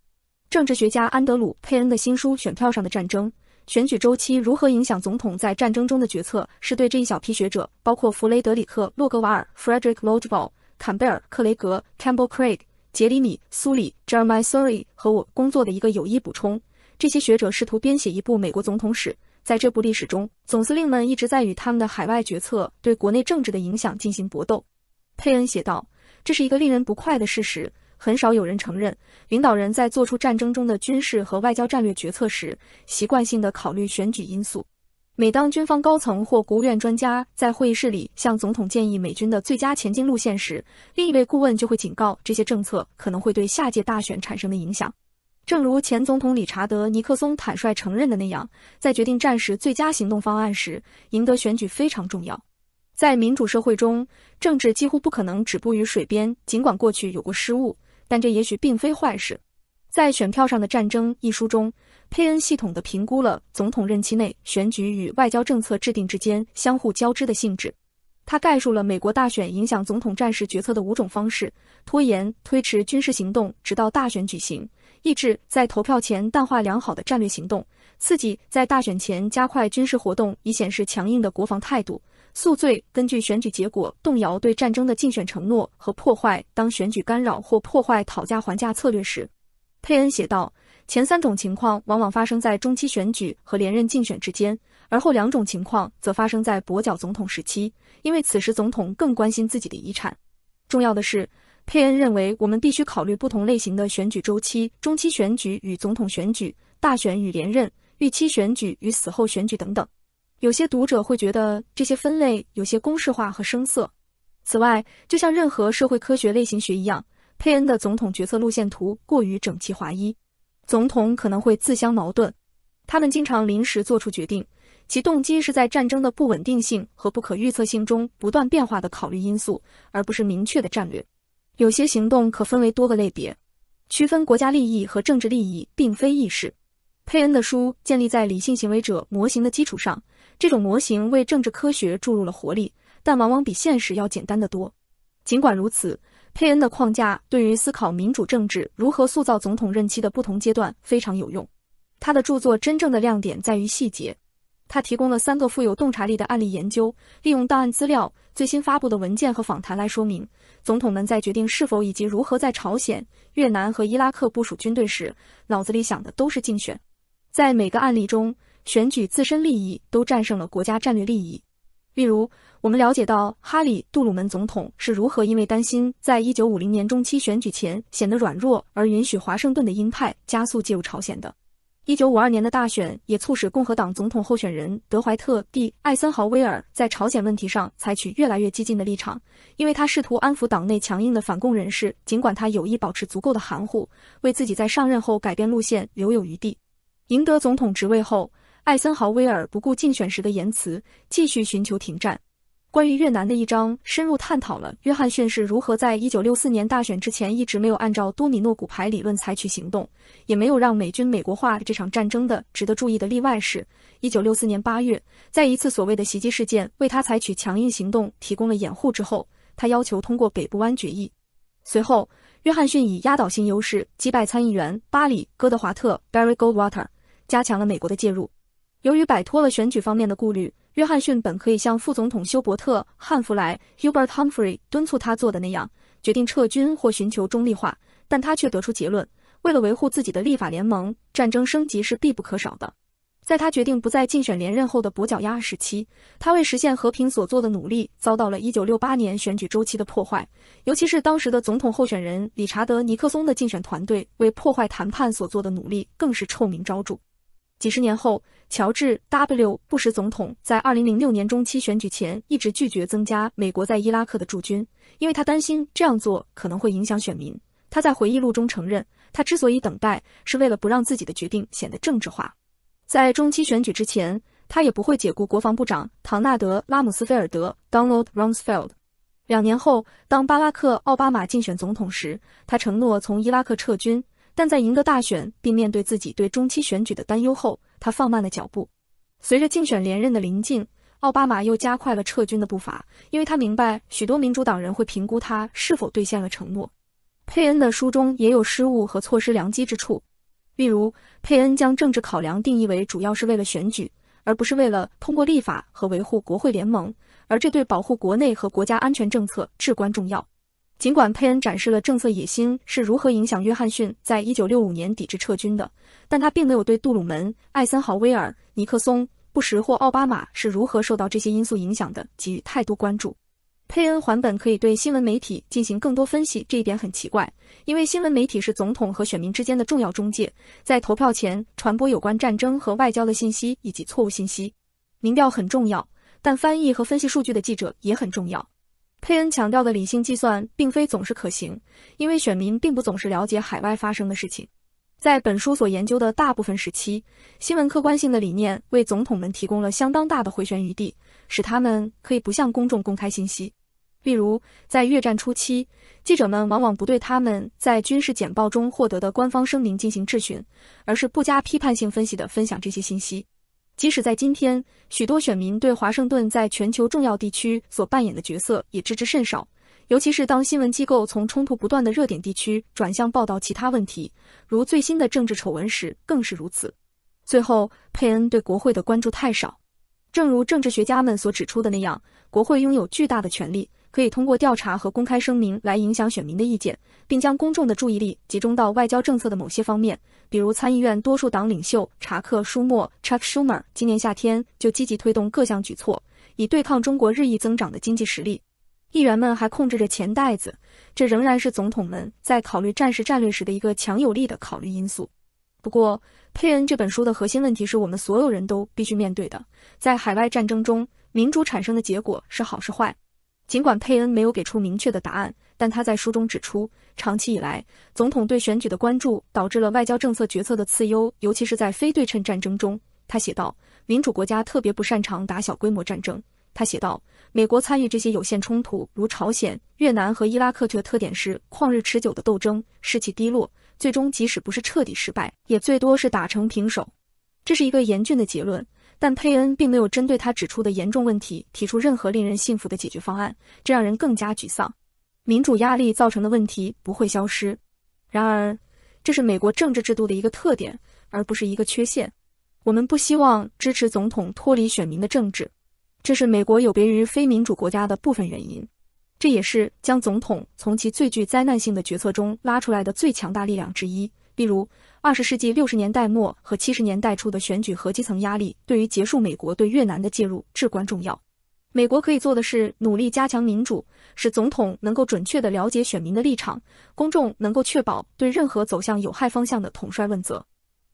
政治学家安德鲁·佩恩的新书《选票上的战争：选举周期如何影响总统在战争中的决策》是对这一小批学者，包括弗雷德里克·洛格瓦尔、Frederick Lodgeball、坎贝尔·克雷格、Campbell Craig、杰里米·苏里、Jeremiah Suri 和我工作的一个有益补充。这些学者试图编写一部美国总统史，在这部历史中，总司令们一直在与他们的海外决策对国内政治的影响进行搏斗。佩恩写道：“这是一个令人不快的事实。很少有人承认，领导人在做出战争中的军事和外交战略决策时，习惯性地考虑选举因素。每当军方高层或国务院专家在会议室里向总统建议美军的最佳前进路线时，另一位顾问就会警告这些政策可能会对下届大选产生的影响。正如前总统理查德·尼克松坦率承认的那样，在决定战时最佳行动方案时，赢得选举非常重要。在民主社会中，政治几乎不可能止步于水边，尽管过去有过失误，但这也许并非坏事。在《选票上的战争》一书中，佩恩系统地评估了总统任期内选举与外交政策制定之间相互交织的性质。他概述了美国大选影响总统战时决策的5种方式：拖延、推迟军事行动直到大选举行；抑制在投票前淡化良好的战略行动；刺激在大选前加快军事活动以显示强硬的国防态度；宿醉根据选举结果动摇对战争的竞选承诺；和破坏当选举干扰或破坏讨价还价策略时。佩恩写道，前3种情况往往发生在中期选举和连任竞选之间，而后2种情况则发生在跛脚总统时期，因为此时总统更关心自己的遗产。重要的是，佩恩认为我们必须考虑不同类型的选举周期：中期选举与总统选举、大选与连任、预期选举与死后选举等等。有些读者会觉得这些分类有些公式化和生涩。此外，就像任何社会科学类型学一样，佩恩的总统决策路线图过于整齐划一，总统可能会自相矛盾。他们经常临时做出决定，其动机是在战争的不稳定性和不可预测性中不断变化的考虑因素，而不是明确的战略。有些行动可分为多个类别，区分国家利益和政治利益并非易事。佩恩的书建立在理性行为者模型的基础上，这种模型为政治科学注入了活力，但往往比现实要简单得多。尽管如此，佩恩的框架对于思考民主政治如何塑造总统任期的不同阶段非常有用。他的著作真正的亮点在于细节。他提供了3个富有洞察力的案例研究，利用档案资料、最新发布的文件和访谈来说明，总统们在决定是否以及如何在朝鲜、越南和伊拉克部署军队时，脑子里想的都是竞选。在每个案例中，选举自身利益都战胜了国家战略利益。例如，我们了解到哈里·杜鲁门总统是如何因为担心在1950年中期选举前显得软弱而允许华盛顿的鹰派加速介入朝鲜的。1952年的大选也促使共和党总统候选人德怀特 ·D· 艾森豪威尔在朝鲜问题上采取越来越激进的立场，因为他试图安抚党内强硬的反共人士，尽管他有意保持足够的含糊，为自己在上任后改变路线留有余地。赢得总统职位后，艾森豪威尔不顾竞选时的言辞，继续寻求停战。关于越南的一章深入探讨了约翰逊是如何在1964年大选之前一直没有按照多米诺骨牌理论采取行动，也没有让美军美国化这场战争的值得注意的例外是，1964年8月，在一次所谓的袭击事件为他采取强硬行动提供了掩护之后，他要求通过北部湾决议。随后，约翰逊以压倒性优势击败参议员巴里·戈德华特 Barry Goldwater， 加强了美国的介入。由于摆脱了选举方面的顾虑，约翰逊本可以像副总统休伯特·汉弗莱 Hubert Humphrey 敦促他做的那样，决定撤军或寻求中立化，但他却得出结论，为了维护自己的立法联盟，战争升级是必不可少的。在他决定不再竞选连任后的跛脚鸭时期，他为实现和平所做的努力遭到了1968年选举周期的破坏，尤其是当时的总统候选人理查德·尼克松的竞选团队为破坏谈判所做的努力更是臭名昭著。几十年后，乔治 ·W. 布什总统在2006年中期选举前一直拒绝增加美国在伊拉克的驻军，因为他担心这样做可能会影响选民。他在回忆录中承认，他之所以等待，是为了不让自己的决定显得政治化。在中期选举之前，他也不会解雇国防部长唐纳德·拉姆斯菲尔德 （Donald Rumsfeld）。2年后，当巴拉克·奥巴马竞选总统时，他承诺从伊拉克撤军，但在赢得大选并面对自己对中期选举的担忧后，他放慢了脚步。随着竞选连任的临近，奥巴马又加快了撤军的步伐，因为他明白许多民主党人会评估他是否兑现了承诺。佩恩的书中也有失误和错失良机之处，例如，佩恩将政治考量定义为主要是为了选举，而不是为了通过立法和维护国会联盟，而这对保护国内和国家安全政策至关重要。尽管佩恩展示了政策野心是如何影响约翰逊在1965年抵制撤军的，但他并没有对杜鲁门、艾森豪威尔、尼克松、布什或奥巴马是如何受到这些因素影响的给予太多关注。佩恩还本可以对新闻媒体进行更多分析，这一点很奇怪，因为新闻媒体是总统和选民之间的重要中介，在投票前传播有关战争和外交的信息以及错误信息。民调很重要，但翻译和分析数据的记者也很重要。佩恩强调的理性计算并非总是可行，因为选民并不总是了解海外发生的事情。在本书所研究的大部分时期，新闻客观性的理念为总统们提供了相当大的回旋余地，使他们可以不向公众公开信息。例如，在越战初期，记者们往往不对他们在军事简报中获得的官方声明进行质询，而是不加批判性分析地分享这些信息。即使在今天，许多选民对华盛顿在全球重要地区所扮演的角色也知之甚少，尤其是当新闻机构从冲突不断的热点地区转向报道其他问题，如最新的政治丑闻时更是如此。最后，佩恩对国会的关注太少。正如政治学家们所指出的那样，国会拥有巨大的权力，可以通过调查和公开声明来影响选民的意见，并将公众的注意力集中到外交政策的某些方面。比如参议院多数党领袖查克·舒默 （Chuck Schumer） 今年夏天就积极推动各项举措，以对抗中国日益增长的经济实力。议员们还控制着钱袋子，这仍然是总统们在考虑战时战略时的一个强有力的考虑因素。不过，佩恩这本书的核心问题是我们所有人都必须面对的：在海外战争中，民主产生的结果是好是坏？尽管佩恩没有给出明确的答案，但他在书中指出，长期以来，总统对选举的关注导致了外交政策决策的次优，尤其是在非对称战争中。他写道，民主国家特别不擅长打小规模战争。他写道，美国参与这些有限冲突，如朝鲜、越南和伊拉克的特点是旷日持久的斗争，士气低落，最终即使不是彻底失败，也最多是打成平手。这是一个严峻的结论，但佩恩并没有针对他指出的严重问题提出任何令人信服的解决方案，这让人更加沮丧。民主压力造成的问题不会消失，然而，这是美国政治制度的一个特点，而不是一个缺陷。我们不希望支持总统脱离选民的政治，这是美国有别于非民主国家的部分原因。这也是将总统从其最具灾难性的决策中拉出来的最强大力量之一。例如，20世纪60年代末和70年代初的选举和基层压力对于结束美国对越南的介入至关重要。美国可以做的是努力加强民主，使总统能够准确地了解选民的立场，公众能够确保对任何走向有害方向的统帅问责。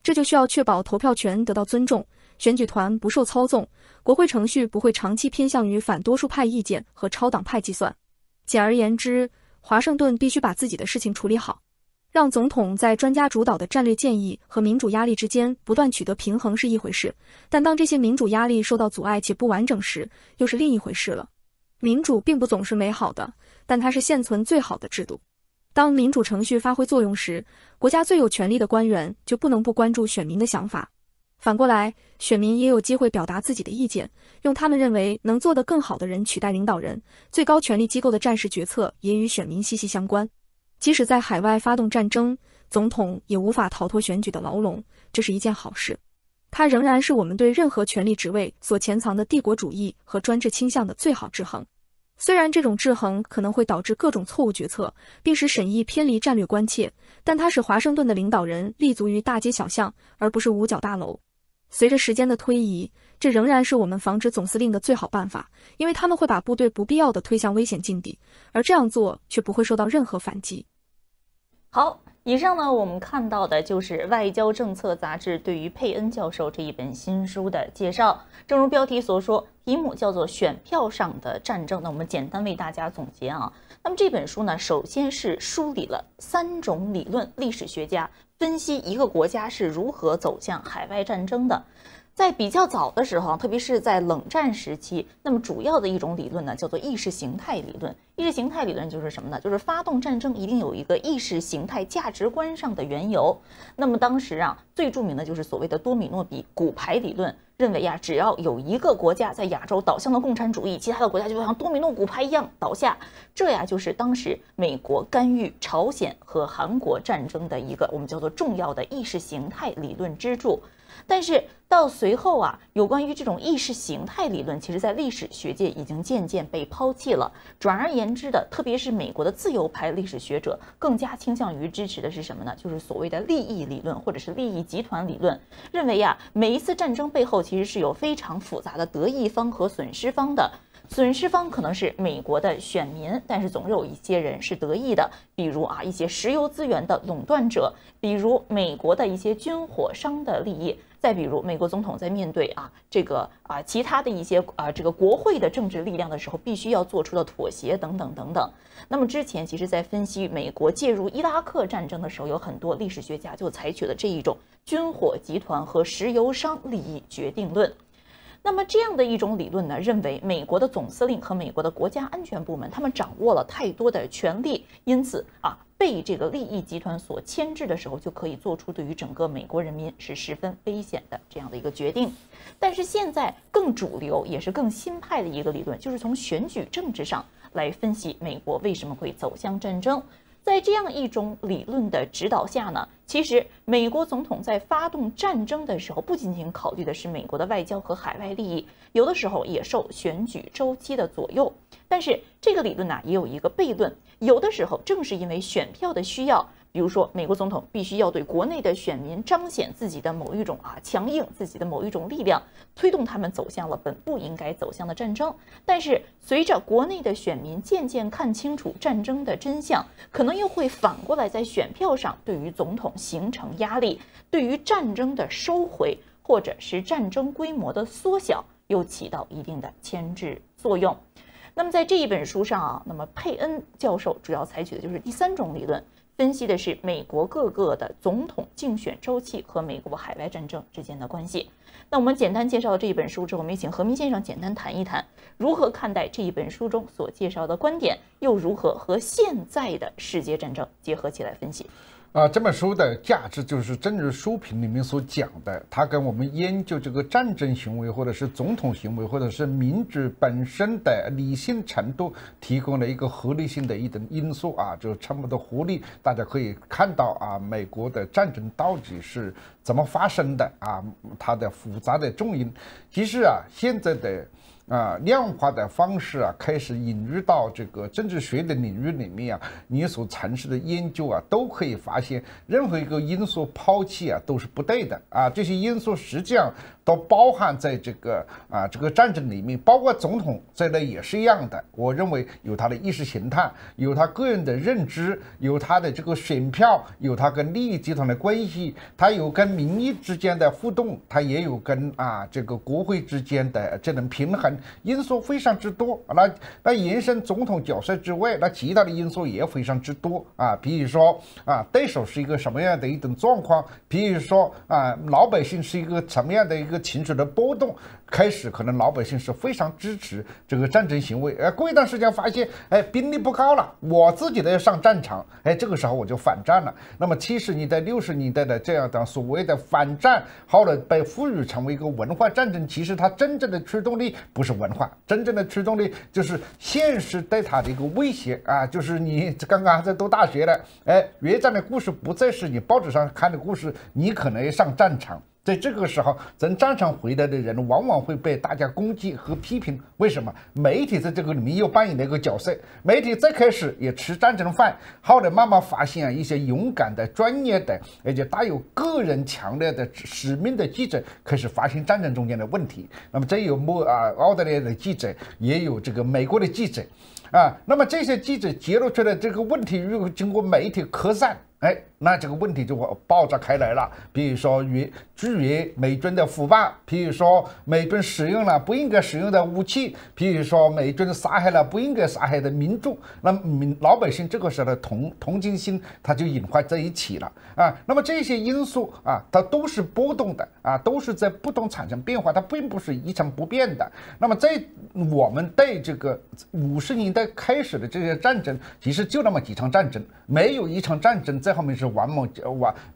这就需要确保投票权得到尊重，选举团不受操纵，国会程序不会长期偏向于反多数派意见和超党派计算。简而言之，华盛顿必须把自己的事情处理好。让总统在专家主导的战略建议和民主压力之间不断取得平衡是一回事，但当这些民主压力受到阻碍且不完整时，又是另一回事了。民主并不总是美好的，但它是现存最好的制度。当民主程序发挥作用时，国家最有权力的官员就不能不关注选民的想法。反过来，选民也有机会表达自己的意见，用他们认为能做得更好的人取代领导人。最高权力机构的战时决策也与选民息息相关。即使在海外发动战争，总统也无法逃脱选举的牢笼，这是一件好事。它仍然是我们对任何权力职位所潜藏的帝国主义和专制倾向的最好制衡。虽然这种制衡可能会导致各种错误决策，并使审议偏离战略关切，但它使华盛顿的领导人立足于大街小巷，而不是五角大楼。随着时间的推移，这仍然是我们防止总司令的最好办法，因为他们会把部队不必要地推向危险境地，而这样做却不会受到任何反击。好，以上呢，我们看到的就是《外交政策》杂志对于佩恩教授这一本新书的介绍。正如标题所说，题目叫做《选票上的战争》。那我们简单为大家总结啊。那么这本书呢，首先是梳理了3种理论，历史学家分析一个国家是如何走向海外战争的。在比较早的时候，特别是在冷战时期，那么主要的一种理论呢，叫做意识形态理论。意识形态理论就是什么呢？就是发动战争一定有一个意识形态价值观上的缘由。那么当时啊，最著名的就是所谓的多米诺比骨牌理论，认为啊，只要有一个国家在亚洲倒向了共产主义，其他的国家就像多米诺骨牌一样倒下。这呀，就是当时美国干预朝鲜和韩国战争的一个我们叫做重要的意识形态理论支柱。但是到随后啊，有关于这种意识形态理论，其实在历史学界已经渐渐被抛弃了。转而言之的，特别是美国的自由派历史学者，更加倾向于支持的是什么呢？就是所谓的利益理论或者是利益集团理论，认为呀，每一次战争背后其实是有非常复杂的得益方和损失方的。损失方可能是美国的选民，但是总有一些人是得益的，比如啊一些石油资源的垄断者，比如美国的一些军火商的利益，再比如美国总统在面对其他的一些这个国会的政治力量的时候，必须要做出的妥协等等等等。那么之前其实在分析美国介入伊拉克战争的时候，有很多历史学家就采取了这一种军火集团和石油商利益决定论。那么这样的一种理论呢，认为美国的总司令和美国的国家安全部门，他们掌握了太多的权力，因此啊，被这个利益集团所牵制的时候，就可以做出对于整个美国人民是十分危险的这样的一个决定。但是现在更主流也是更新派的一个理论，就是从选举政治上来分析美国为什么会走向战争。在这样一种理论的指导下呢，其实美国总统在发动战争的时候，不仅仅考虑的是美国的外交和海外利益，有的时候也受选举周期的左右。但是这个理论呢，也有一个悖论，有的时候正是因为选票的需要，比如说美国总统必须要对国内的选民彰显自己的某一种强硬自己的某一种力量，推动他们走向了本不应该走向的战争。但是随着国内的选民渐渐看清楚战争的真相，可能又会反过来在选票上对于总统形成压力，对于战争的收回或者是战争规模的缩小又起到一定的牵制作用。那么在这一本书上那么佩恩教授主要采取的就是第三种理论，分析的是美国各个的总统竞选周期和美国海外战争之间的关系。那我们简单介绍了这一本书之后，我们也请何明先生简单谈一谈如何看待这一本书中所介绍的观点，又如何和现在的世界战争结合起来分析。这本书的价值就是正如书评里面所讲的，它跟我们研究这个战争行为，或者是总统行为，或者是民主本身的理性程度，提供了一个合理性的一等因素就这么多合理，大家可以看到美国的战争到底是怎么发生的它的复杂的重因。其实现在的量化的方式开始引入到这个政治学的领域里面你所从事的研究都可以发现，任何一个因素抛弃都是不对的这些因素实际上都包含在这个战争里面，包括总统在内也是一样的。我认为有他的意识形态，有他个人的认知，有他的这个选票，有他跟利益集团的关系，他有跟民意之间的互动，他也有跟这个国会之间的这种平衡。因素非常之多，那延伸总统角色之外，那其他的因素也非常之多比如说对手是一个什么样的一种状况，比如说老百姓是一个什么样的一个情绪的波动，开始可能老百姓是非常支持这个战争行为，过一段时间发现兵力不高了，我自己都要上战场，这个时候我就反战了。那么70年代60年代的这样的所谓的反战，后来被赋予成为一个文化战争，其实它真正的驱动力不是文化，真正的驱动力就是现实对它的一个威胁就是你刚刚还在读大学的越战的故事不再是你报纸上看的故事，你可能要上战场。在这个时候从战场回来的人往往会被大家攻击和批评，为什么？媒体在这个里面又扮演了一个角色，媒体最开始也吃战争饭，后来慢慢发现一些勇敢的专业的而且带有个人强烈的使命的记者开始发现战争中间的问题。那么这有澳大利亚的记者，也有这个美国的记者那么这些记者揭露出来这个问题，如果经过媒体扩散那这个问题就会爆炸开来了。比如说拒绝美军的腐败，比如说美军使用了不应该使用的武器，比如说美军杀害了不应该杀害的民众，那老百姓这个时候的同情心它就引发在一起了那么这些因素它都是波动的都是在不断产生变化，它并不是一成不变的。那么在我们对这个50年代开始的这些战争，其实就那么几场战争，没有一场战争在后面是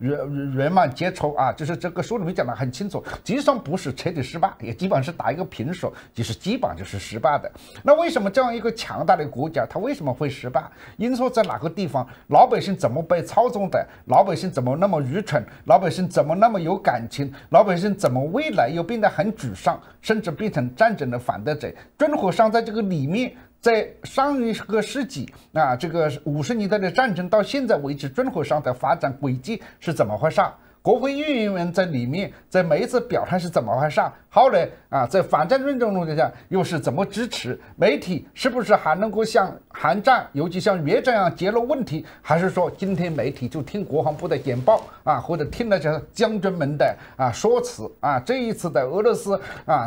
圆满结束就是这个书里面讲的很清楚，就算不是彻底失败，也基本上是打一个平手，就是基本上就是失败的。那为什么这样一个强大的国家它为什么会失败？因素在哪个地方？老百姓怎么被操纵的？老百姓怎么那么愚蠢？老百姓怎么那么有感情？老百姓怎么未来又变得很沮丧，甚至变成战争的反对者？军火商在这个里面，在上一个世纪这个50年代的战争到现在为止，军火商的发展轨迹是怎么回事？国会议员在里面，在每一次表态是怎么回事？后来在反战运动中下又是怎么支持？媒体是不是还能够像韩战，尤其像越战一样揭露问题？还是说今天媒体就听国防部的简报或者听那些将军们的说辞这一次的俄罗斯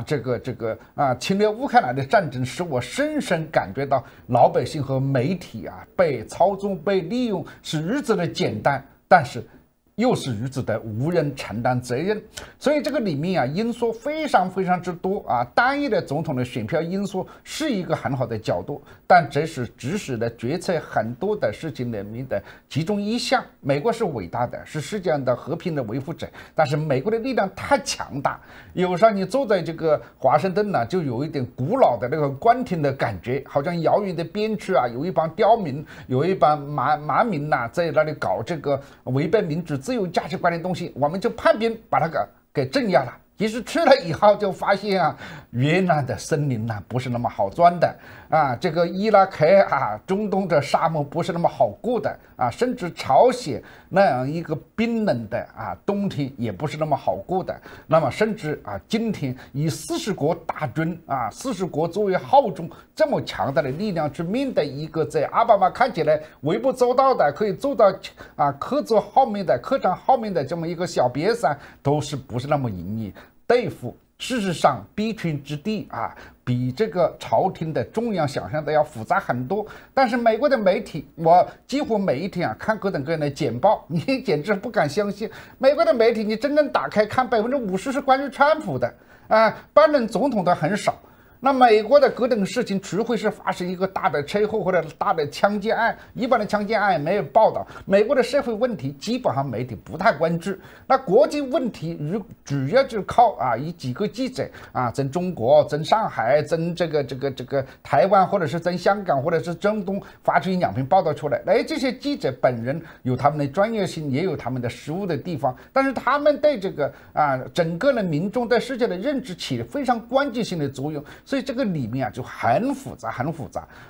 这个侵略乌克兰的战争，使我深深感觉到老百姓和媒体被操纵、被利用是如此的简单，但是又是如此的无人承担责任，所以这个里面啊因素非常之多啊。单一的总统的选票因素是一个很好的角度，但这是指使了决策很多的事情里面的其中一项。美国是伟大的，是世界上的和平的维护者，但是美国的力量太强大，有时候你坐在这个华盛顿呢，就有一点古老的那个宫廷的感觉，好像遥远的边区啊，有一帮刁民，有一帮蛮民呐，在那里搞这个违背民主自由价值观的东西，我们就派兵把它给镇压了。其实去了以后就发现啊，越南的森林呢不是那么好钻的啊，这个伊拉克啊，中东的沙漠不是那么好过的啊，甚至朝鲜那样一个冰冷的啊冬天也不是那么好过的。那么甚至啊，今天以40国大军啊，40国作为号召这么强大的力量去面对一个在奥巴马看起来微不足道的可以做到啊课长后面的这么一个小瘪三，都是不是那么容易对付。事实上，逼权之地啊，比这个朝廷的中央想象的要复杂很多。但是美国的媒体，我几乎每一天啊看各种各样的简报，你简直不敢相信。美国的媒体，你真正打开看，50%是关于川普的啊，拜登总统的很少。那美国的各种事情，除非是发生一个大的车祸或者大的枪击案，一般的枪击案也没有报道。美国的社会问题基本上媒体不太关注。那国际问题主要就靠啊以几个记者啊，从中国、从上海、从这个台湾，或者是从香港，或者是中东发出1-2篇报道出来。这些记者本人有他们的专业性，也有他们的实务的地方，但是他们对这个啊整个的民众对世界的认知起了非常关键性的作用。所以这个里面啊就很复杂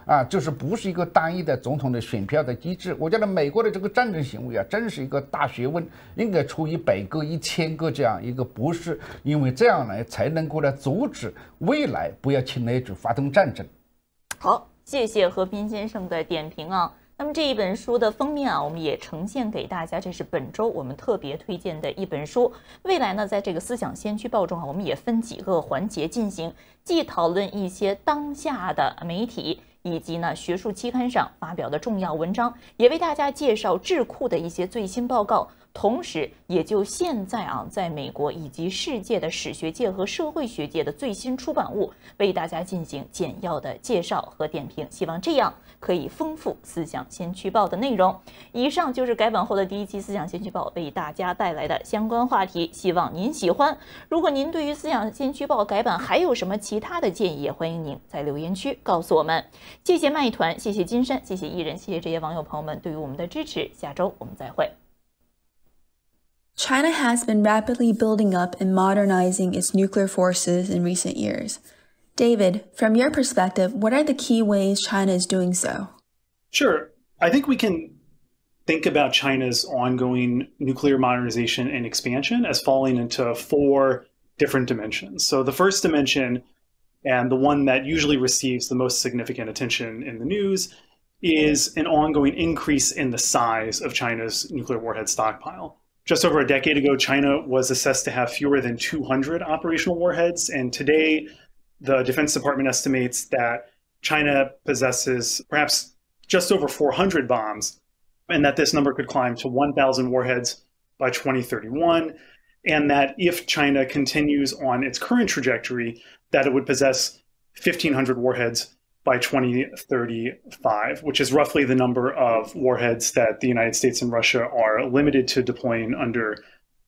啊，就是不是一个单一的总统的选票的机制。我觉得美国的这个战争行为啊，真是一个大学问，应该出100个、1000个这样一个博士，因为这样呢才能够来阻止未来不要侵略者发动战争。好，谢谢和平先生的点评啊。那么这一本书的封面啊，我们也呈现给大家，这是本周我们特别推荐的一本书。未来呢，在这个思想先驱报中啊，我们也分几个环节进行，既讨论一些当下的媒体以及呢学术期刊上发表的重要文章，也为大家介绍智库的一些最新报告。同时，也就现在啊，在美国以及世界的史学界和社会学界的最新出版物，为大家进行简要的介绍和点评。希望这样可以丰富思想先驱报的内容。以上就是改版后的第一期思想先驱报为大家带来的相关话题，希望您喜欢。如果您对于思想先驱报改版还有什么其他的建议，也欢迎您在留言区告诉我们。谢谢麦团，谢谢金山，谢谢艺人，谢谢这些网友朋友们对于我们的支持。下周我们再会。China has been rapidly building up and modernizing its nuclear forces in recent years. David, from your perspective, what are the key ways China is doing so? Sure. I think we can think about China's ongoing nuclear modernization and expansion as falling into 4 different dimensions. So the first dimension, and the one that usually receives the most significant attention in the news, is an ongoing increase in the size of China's nuclear warhead stockpile. Just over a decade ago, China was assessed to have fewer than 200 operational warheads, and today the Defense Department estimates that China possesses perhaps just over 400 bombs, and that this number could climb to 1,000 warheads by 2031, and that if China continues on its current trajectory, that it would possess 1,500 warheads by 2035, which is roughly the number of warheads that the United States and Russia are limited to deploying under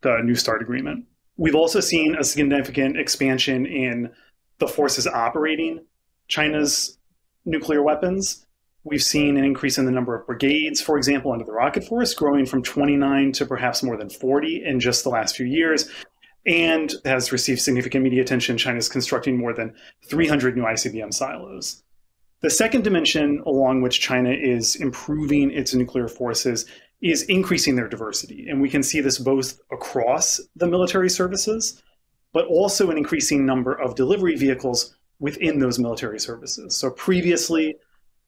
the New START agreement. We've also seen a significant expansion in the forces operating China's nuclear weapons. We've seen an increase in the number of brigades, for example, under the rocket force, growing from 29 to perhaps more than 40 in just the last few years, and has received significant media attention. China's constructing more than 300 new ICBM silos. The second dimension along which China is improving its nuclear forces is increasing their diversity. And we can see this both across the military services, but also an increasing number of delivery vehicles within those military services. So previously,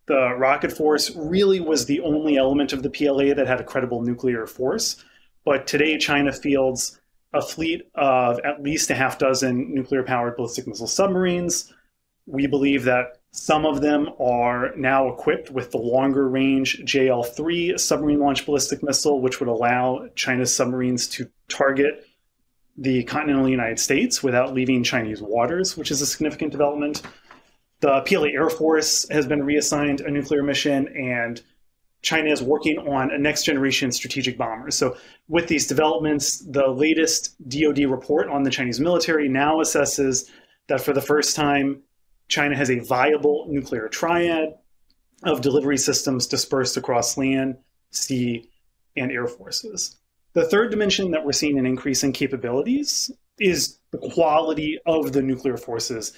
the rocket force really was the only element of the PLA that had a credible nuclear force. But today, China fields a fleet of at least a half dozen nuclear-powered ballistic missile submarines. We believe that Some of them are now equipped with the longer range JL-3 submarine launched ballistic missile, which would allow China's submarines to target the continental United States without leaving Chinese waters, which is a significant development. The PLA Air Force has been reassigned a nuclear mission, and China is working on a next generation strategic bomber. So with these developments, the latest DoD report on the Chinese military now assesses that for the first time, China has a viable nuclear triad of delivery systems dispersed across land, sea, and air forces. The third dimension that we're seeing an increase in capabilities is the quality of the nuclear forces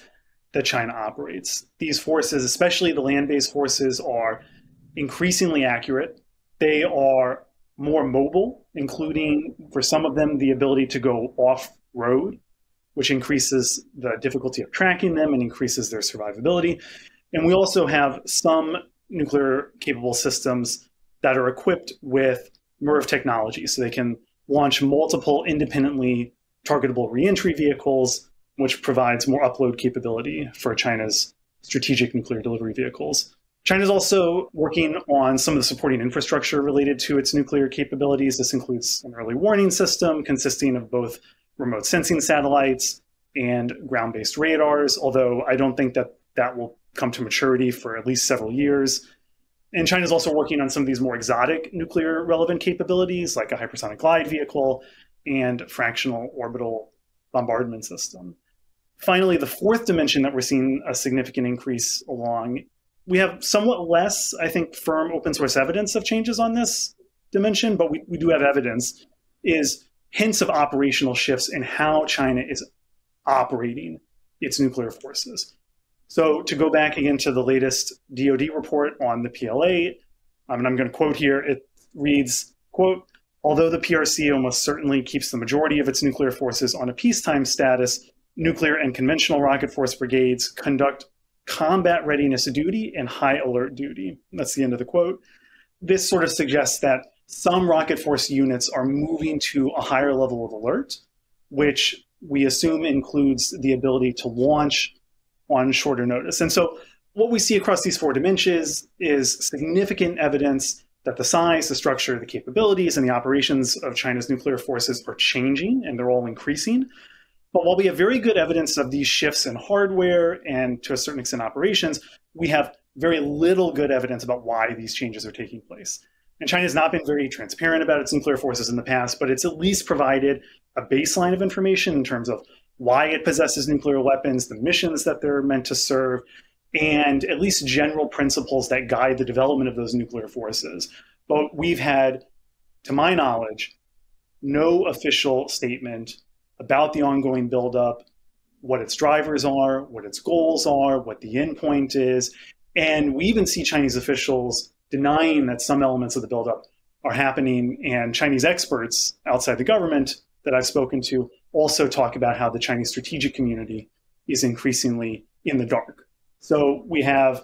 that China operates. These forces, especially the land-based forces, are increasingly accurate. They are more mobile, including, for some of them, the ability to go off-road, which increases the difficulty of tracking them and increases their survivability. And we also have some nuclear-capable systems that are equipped with MIRV technology, so they can launch multiple independently targetable reentry vehicles, which provides more upload capability for China's strategic nuclear delivery vehicles. China's also working on some of the supporting infrastructure related to its nuclear capabilities. This includes an early warning system consisting of both remote sensing satellites and ground-based radars, although I don't think that that will come to maturity for at least several years. And China's also working on some of these more exotic nuclear relevant capabilities, like a hypersonic glide vehicle and fractional orbital bombardment system. Finally, the fourth dimension that we're seeing a significant increase along, we have somewhat less, I think, firm open source evidence of changes on this dimension, but we do have evidence, is hints of operational shifts in how China is operating its nuclear forces. So to go back again to the latest DoD report on the PLA, and I'm going to quote here, it reads, quote, although the PRC almost certainly keeps the majority of its nuclear forces on a peacetime status, nuclear and conventional rocket force brigades conduct combat readiness duty and high alert duty. That's the end of the quote. This sort of suggests that some rocket force units are moving to a higher level of alert, which we assume includes the ability to launch on shorter notice. And so what we see across these four dimensions is significant evidence that the size, the structure, the capabilities, and the operations of China's nuclear forces are changing, and they're all increasing. But while we have very good evidence of these shifts in hardware and to a certain extent operations, we have very little good evidence about why these changes are taking place. And China has not been very transparent about its nuclear forces in the past, but it's at least provided a baseline of information in terms of why it possesses nuclear weapons, the missions that they're meant to serve, and at least general principles that guide the development of those nuclear forces. But we've had, to my knowledge, no official statement about the ongoing buildup, what its drivers are, what its goals are, what the endpoint is. And we even see Chinese officials denying that some elements of the buildup are happening. And Chinese experts outside the government that I've spoken to also talk about how the Chinese strategic community is increasingly in the dark. So we have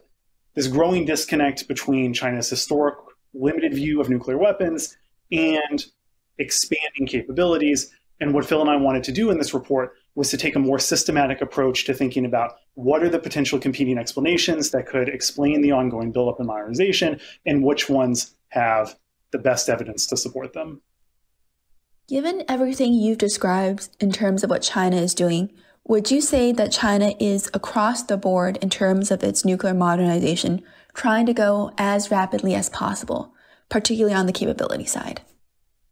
this growing disconnect between China's historic limited view of nuclear weapons and expanding capabilities. And what Phil and I wanted to do in this report was to take a more systematic approach to thinking about what are the potential competing explanations that could explain the ongoing buildup and modernization, and which ones have the best evidence to support them. Given everything you've described in terms of what China is doing, would you say that China is across the board in terms of its nuclear modernization, trying to go as rapidly as possible, particularly on the capability side?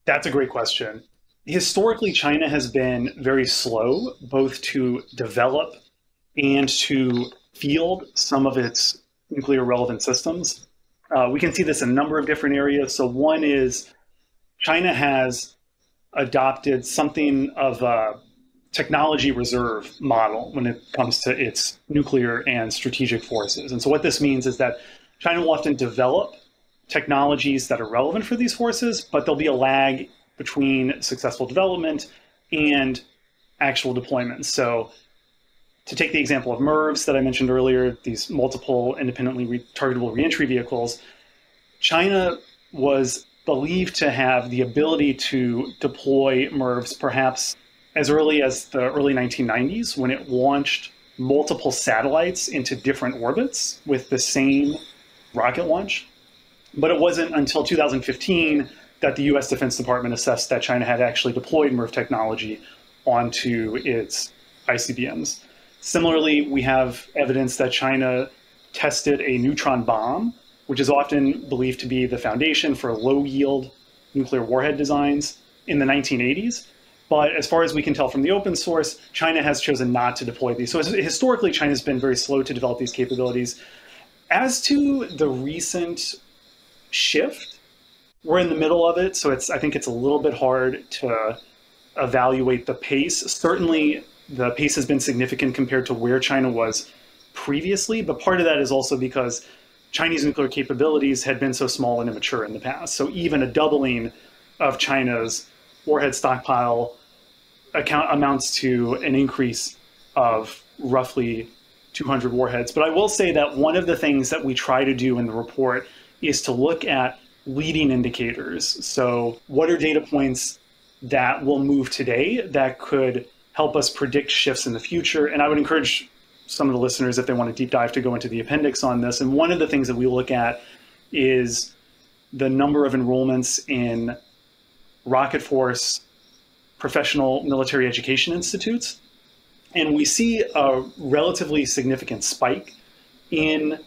That's a great question. Historically, China has been very slow, both to develop and to field some of its nuclear relevant systems. We can see this in a number of different areas. So one is China has adopted something of a technology reserve model when it comes to its nuclear and strategic forces. And so what this means is that China will often develop technologies that are relevant for these forces, but there'll be a lag between successful development and actual deployments. So to take the example of MIRVs that I mentioned earlier, these multiple independently targetable reentry vehicles, China was believed to have the ability to deploy MIRVs perhaps as early as the early 1990s when it launched multiple satellites into different orbits with the same rocket launch. But it wasn't until 2015 that the US Defense Department assessed that China had actually deployed MIRV technology onto its ICBMs. Similarly, we have evidence that China tested a neutron bomb, which is often believed to be the foundation for low-yield nuclear warhead designs in the 1980s. But as far as we can tell from the open source, China has chosen not to deploy these. So historically, China's been very slow to develop these capabilities. As to the recent shift, we're in the middle of it, so I think it's a little bit hard to evaluate the pace. Certainly, the pace has been significant compared to where China was previously, but part of that is also because Chinese nuclear capabilities had been so small and immature in the past. So even a doubling of China's warhead stockpile amounts to an increase of roughly 200 warheads. But I will say that one of the things that we try to do in the report is to look at leading indicators. So what are data points that will move today that could help us predict shifts in the future? And I would encourage some of the listeners, if they want to deep dive, to go into the appendix on this. And one of the things that we look at is the number of enrollments in Rocket Force professional military education institutes. And we see a relatively significant spike in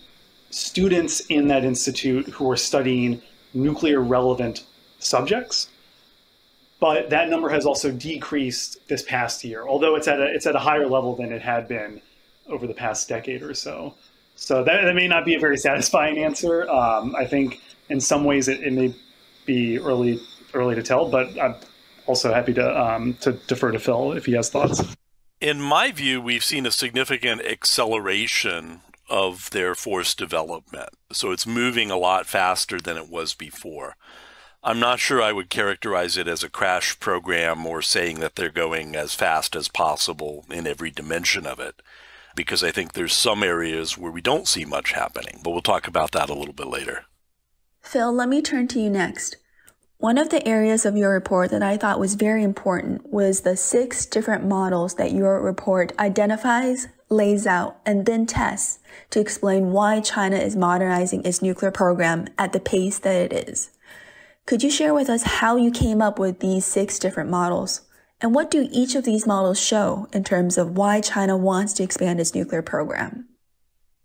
students in that institute who are studying nuclear relevant subjects. But that number has also decreased this past year, although it's at a higher level than it had been over the past decade or so. So that may not be a very satisfying answer. I think in some ways it may be early to tell, but I'm also happy to defer to Phil if he has thoughts. In my view, we've seen a significant acceleration of their force development. So it's moving a lot faster than it was before. I'm not sure I would characterize it as a crash program or saying that they're going as fast as possible in every dimension of it, because I think there's some areas where we don't see much happening, but we'll talk about that a little bit later. Phil, let me turn to you next. One of the areas of your report that I thought was very important was the 6 different models that your report identifies, lays out, and then tests to explain why China is modernizing its nuclear program at the pace that it is. Could you share with us how you came up with these 6 different models? And what do each of these models show in terms of why China wants to expand its nuclear program?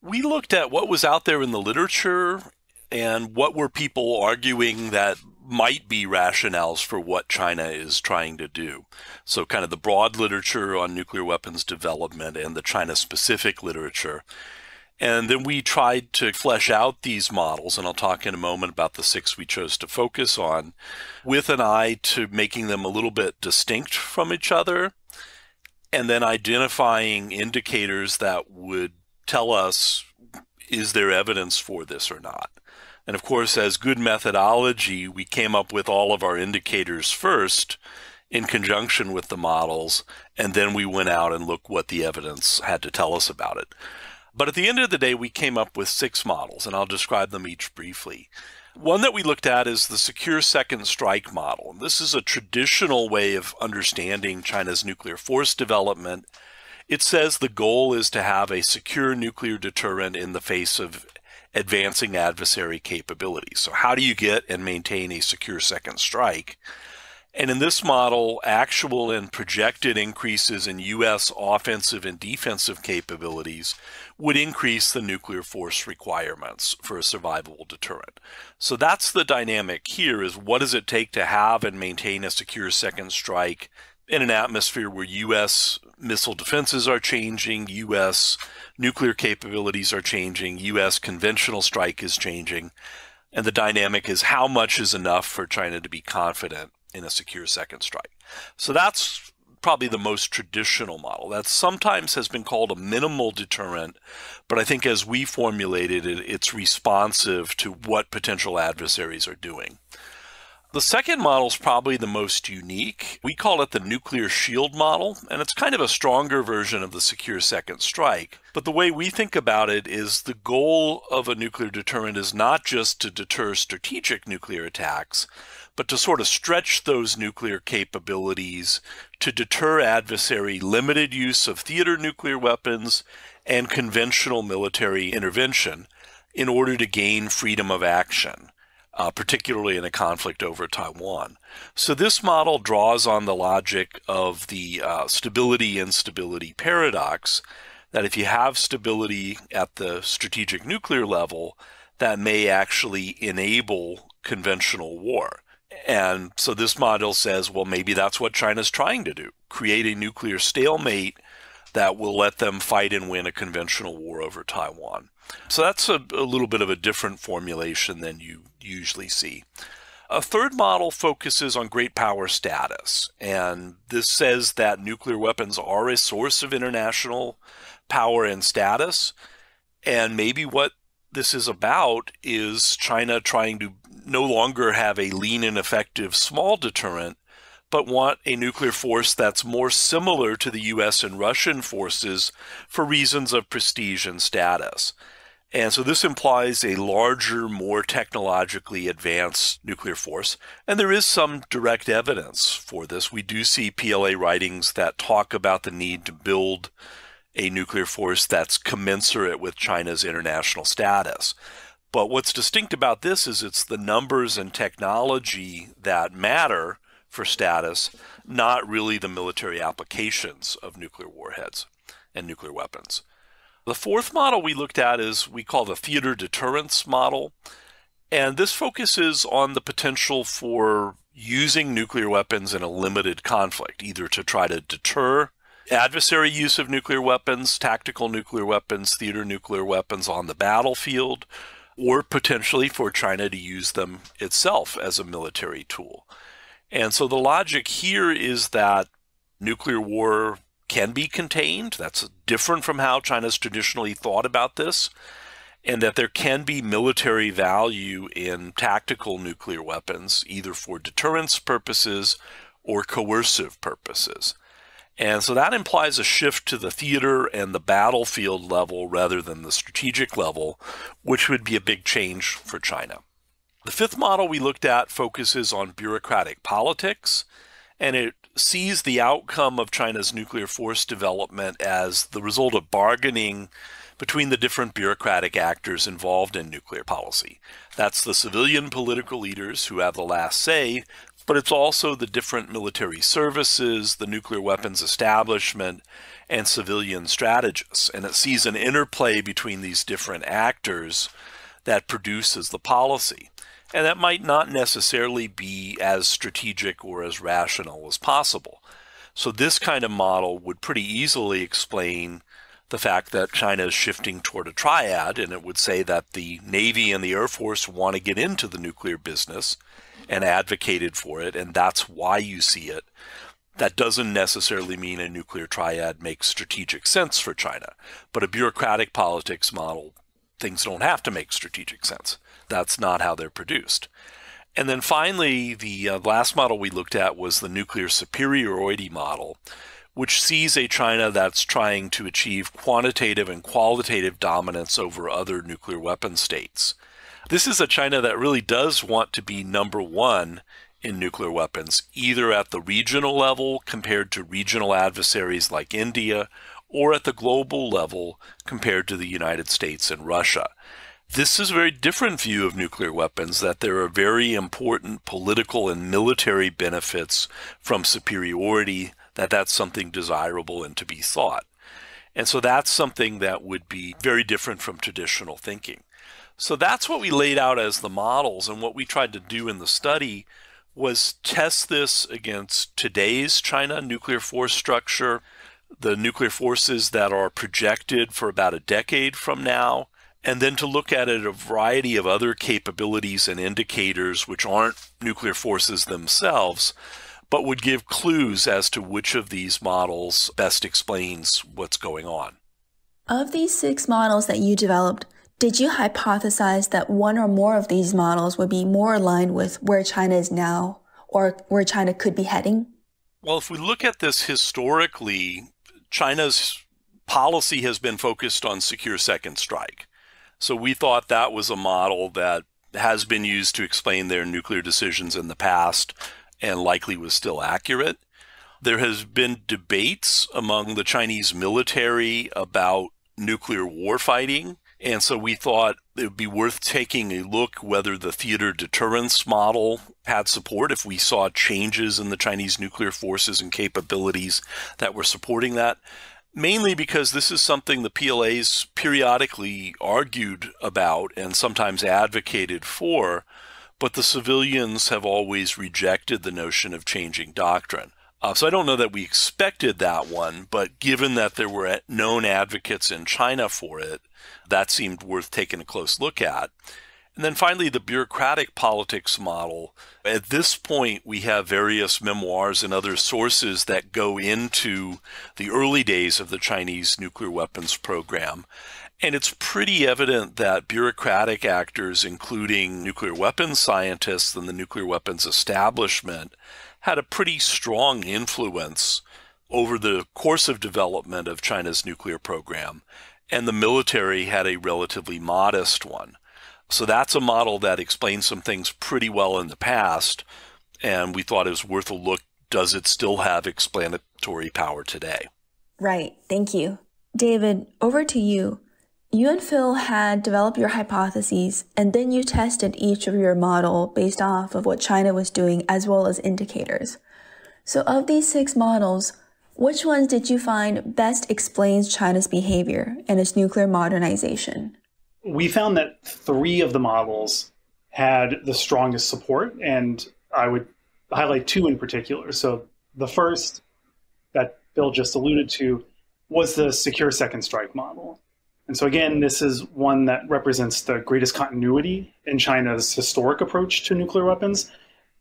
We looked at what was out there in the literature and what were people arguing that might be rationales for what China is trying to do. So kind of the broad literature on nuclear weapons development and the China-specific literature. And then we tried to flesh out these models, and I'll talk in a moment about the 6 we chose to focus on, with an eye to making them a little bit distinct from each other, and then identifying indicators that would tell us, is there evidence for this or not? And of course, as good methodology, we came up with all of our indicators first in conjunction with the models, and then we went out and looked what the evidence had to tell us about it. But at the end of the day, we came up with 6 models, and I'll describe them each briefly. One that we looked at is the secure second strike model. This is a traditional way of understanding China's nuclear force development. It says the goal is to have a secure nuclear deterrent in the face of advancing adversary capabilities. So how do you get and maintain a secure second strike? And in this model, actual and projected increases in U.S. offensive and defensive capabilities would increase the nuclear force requirements for a survivable deterrent. So that's the dynamic here, is what does it take to have and maintain a secure second strike in an atmosphere where U.S. missile defenses are changing, U.S. nuclear capabilities are changing, U.S. conventional strike is changing, and the dynamic is how much is enough for China to be confident in a secure second strike. So that's probably the most traditional model. That sometimes has been called a minimal deterrent, but I think as we formulated it, it's responsive to what potential adversaries are doing. The second model is probably the most unique. We call it the nuclear shield model, and it's kind of a stronger version of the secure second strike. But the way we think about it is the goal of a nuclear deterrent is not just to deter strategic nuclear attacks, but to sort of stretch those nuclear capabilities to deter adversary limited use of theater nuclear weapons and conventional military intervention in order to gain freedom of action. Particularly in a conflict over Taiwan. So this model draws on the logic of the stability-instability paradox, that if you have stability at the strategic nuclear level, that may actually enable conventional war. And so this model says, well, maybe that's what China's trying to do, create a nuclear stalemate that will let them fight and win a conventional war over Taiwan. So that's a little bit of a different formulation than you usually see. A third model focuses on great power status, and this says that nuclear weapons are a source of international power and status, and maybe what this is about is China trying to no longer have a lean and effective small deterrent, but want a nuclear force that's more similar to the US and Russian forces for reasons of prestige and status. And so this implies a larger, more technologically advanced nuclear force. And there is some direct evidence for this. We do see PLA writings that talk about the need to build a nuclear force that's commensurate with China's international status. But what's distinct about this is it's the numbers and technology that matter for status, not really the military applications of nuclear warheads and nuclear weapons. The fourth model we looked at is we call the theater deterrence model, and this focuses on the potential for using nuclear weapons in a limited conflict, either to try to deter adversary use of nuclear weapons, tactical nuclear weapons, theater nuclear weapons on the battlefield, or potentially for China to use them itself as a military tool. And so the logic here is that nuclear war can be contained. That's different from how China's traditionally thought about this, and that there can be military value in tactical nuclear weapons, either for deterrence purposes or coercive purposes. And so that implies a shift to the theater and the battlefield level rather than the strategic level, which would be a big change for China. The fifth model we looked at focuses on bureaucratic politics, and it sees the outcome of China's nuclear force development as the result of bargaining between the different bureaucratic actors involved in nuclear policy. That's the civilian political leaders who have the last say, but it's also the different military services, the nuclear weapons establishment, and civilian strategists. And it sees an interplay between these different actors that produces the policy. And that might not necessarily be as strategic or as rational as possible. So this kind of model would pretty easily explain the fact that China is shifting toward a triad, and it would say that the Navy and the Air Force want to get into the nuclear business and advocated for it, and that's why you see it. That doesn't necessarily mean a nuclear triad makes strategic sense for China, but a bureaucratic politics model, things don't have to make strategic sense. That's not how they're produced. And then finally, the last model we looked at was the nuclear superiority model, which sees a China that's trying to achieve quantitative and qualitative dominance over other nuclear weapon states. This is a China that really does want to be number one in nuclear weapons, either at the regional level compared to regional adversaries like India, or at the global level compared to the United States and Russia. This is a very different view of nuclear weapons, that there are very important political and military benefits from superiority, that's something desirable and to be sought. And so that's something that would be very different from traditional thinking. So that's what we laid out as the models, and what we tried to do in the study was test this against today's China nuclear force structure, the nuclear forces that are projected for about a decade from now, and then to look at a variety of other capabilities and indicators which aren't nuclear forces themselves, but would give clues as to which of these models best explains what's going on. Of these 6 models that you developed, did you hypothesize that one or more of these models would be more aligned with where China is now or where China could be heading? Well, if we look at this historically, China's policy has been focused on secure second strike. So we thought that was a model that has been used to explain their nuclear decisions in the past and likely was still accurate. There has been debates among the Chinese military about nuclear warfighting. And so we thought it would be worth taking a look whether the theater deterrence model had support, if we saw changes in the Chinese nuclear forces and capabilities that were supporting that. Mainly because this is something the PLA's periodically argued about and sometimes advocated for, but the civilians have always rejected the notion of changing doctrine. So I don't know that we expected that one, but given that there were known advocates in China for it, that seemed worth taking a close look at. And then finally, the bureaucratic politics model. At this point, we have various memoirs and other sources that go into the early days of the Chinese nuclear weapons program. And it's pretty evident that bureaucratic actors, including nuclear weapons scientists and the nuclear weapons establishment, had a pretty strong influence over the course of development of China's nuclear program, and the military had a relatively modest one. So that's a model that explains some things pretty well in the past, and we thought it was worth a look. Does it still have explanatory power today? Right, thank you. David, over to you. You and Phil had developed your hypotheses, and then you tested each of your model based off of what China was doing as well as indicators. So of these 6 models, which ones did you find best explains China's behavior and its nuclear modernization? We found that 3 of the models had the strongest support, and I would highlight 2 in particular. So the first that Phil just alluded to was the secure second strike model. And so again, this is one that represents the greatest continuity in China's historic approach to nuclear weapons,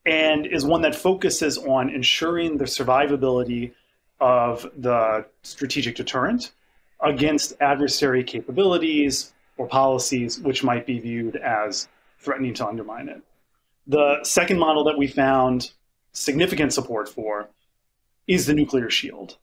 and is one that focuses on ensuring the survivability of the strategic deterrent against adversary capabilities or policies which might be viewed as threatening to undermine it. The second model that we found significant support for is the nuclear shield.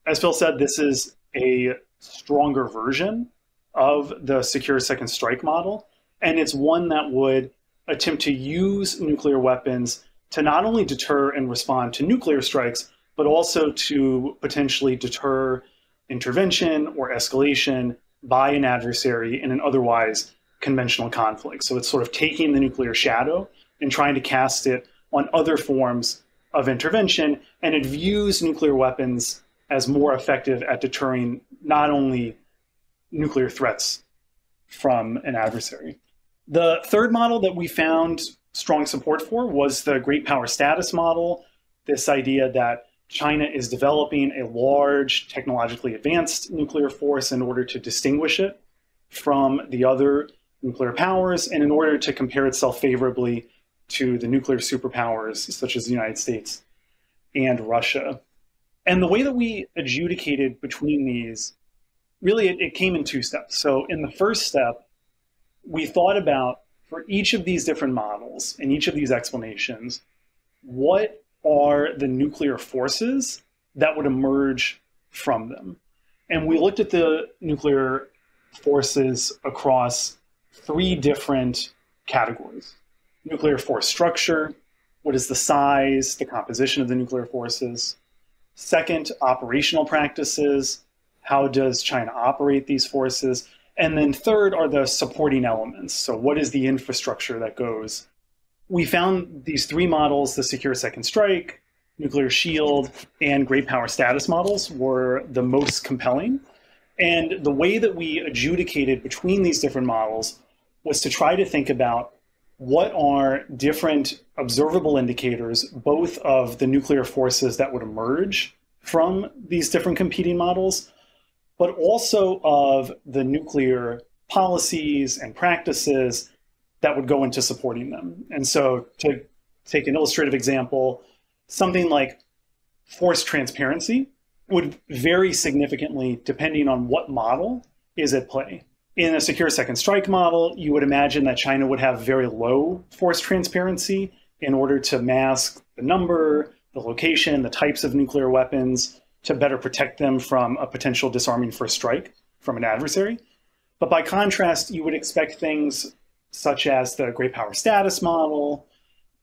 As Phil said, this is a stronger version of the secure second strike model, and it's one that would attempt to use nuclear weapons to not only deter and respond to nuclear strikes, but also to potentially deter intervention or escalation by an adversary in an otherwise conventional conflict. So it's sort of taking the nuclear shadow and trying to cast it on other forms of intervention, and it views nuclear weapons as more effective at deterring not only nuclear threats from an adversary. The third model that we found strong support for was the great power status model, this idea that China is developing a large, technologically advanced nuclear force in order to distinguish it from the other nuclear powers and in order to compare itself favorably to the nuclear superpowers such as the United States and Russia. And the way that we adjudicated between these, really it came in 2 steps. So in the first step, we thought about, for each of these different models and each of these explanations, what are the nuclear forces that would emerge from them? And we looked at the nuclear forces across 3 different categories. Nuclear force structure, what is the size, the composition of the nuclear forces? Second, operational practices, how does China operate these forces? And then third are the supporting elements. So what is the infrastructure that goes? We found these 3 models, the secure second strike, nuclear shield, and great power status models were the most compelling. And the way that we adjudicated between these different models was to try to think about what are different observable indicators, both of the nuclear forces that would emerge from these different competing models, but also of the nuclear policies and practices that would go into supporting them. And so to take an illustrative example, something like force transparency would vary significantly depending on what model is at play. In a secure second strike model, you would imagine that China would have very low force transparency in order to mask the number, the location, the types of nuclear weapons, to better protect them from a potential disarming first strike from an adversary. But by contrast, you would expect things such as the great power status model,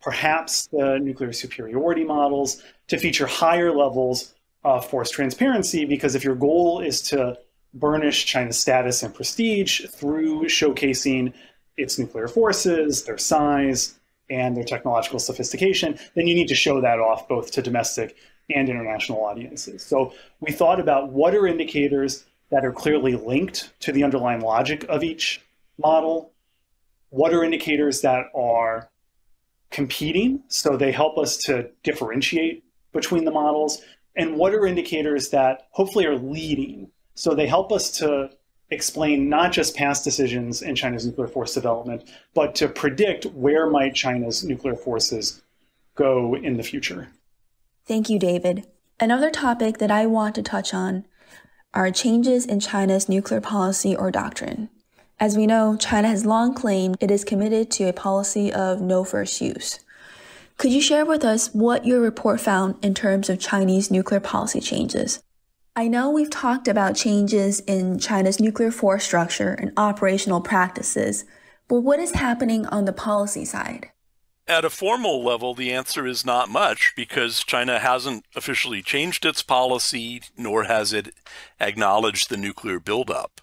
perhaps the nuclear superiority models, to feature higher levels of force transparency, because if your goal is to burnish China's status and prestige through showcasing its nuclear forces, their size, and their technological sophistication, then you need to show that off both to domestic and international audiences. So we thought about what are indicators that are clearly linked to the underlying logic of each model, what are indicators that are competing, so they help us to differentiate between the models, and what are indicators that hopefully are leading, so they help us to explain not just past decisions in China's nuclear force development, but to predict where might China's nuclear forces go in the future. Thank you, David. Another topic that I want to touch on are changes in China's nuclear policy or doctrine. As we know, China has long claimed it is committed to a policy of no first use. Could you share with us what your report found in terms of Chinese nuclear policy changes? I know we've talked about changes in China's nuclear force structure and operational practices, but what is happening on the policy side? At a formal level, the answer is not much, because China hasn't officially changed its policy, nor has it acknowledged the nuclear buildup.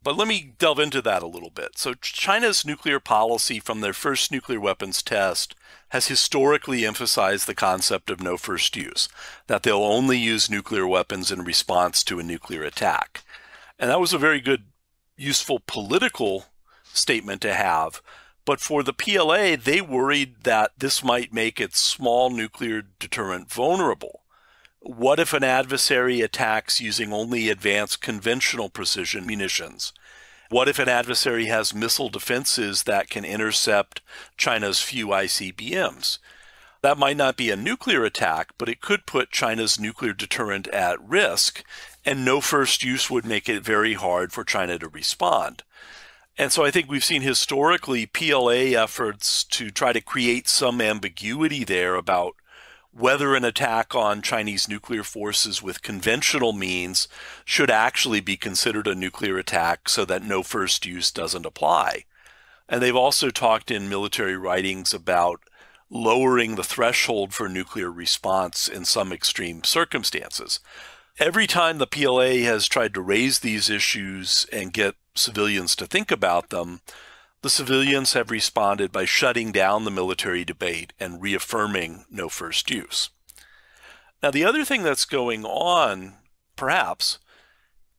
But let me delve into that a little bit. So China's nuclear policy from their first nuclear weapons test has historically emphasized the concept of no first use, that they'll only use nuclear weapons in response to a nuclear attack. And that was a very good, useful political statement to have. But for the PLA, they worried that this might make its small nuclear deterrent vulnerable. What if an adversary attacks using only advanced conventional precision munitions? What if an adversary has missile defenses that can intercept China's few ICBMs? That might not be a nuclear attack, but it could put China's nuclear deterrent at risk, and no first use would make it very hard for China to respond. And so I think we've seen historically PLA efforts to try to create some ambiguity there about whether an attack on Chinese nuclear forces with conventional means should actually be considered a nuclear attack, so that no first use doesn't apply. And they've also talked in military writings about lowering the threshold for nuclear response in some extreme circumstances. Every time the PLA has tried to raise these issues and get civilians to think about them, the civilians have responded by shutting down the military debate and reaffirming no first use. Now, the other thing that's going on, perhaps,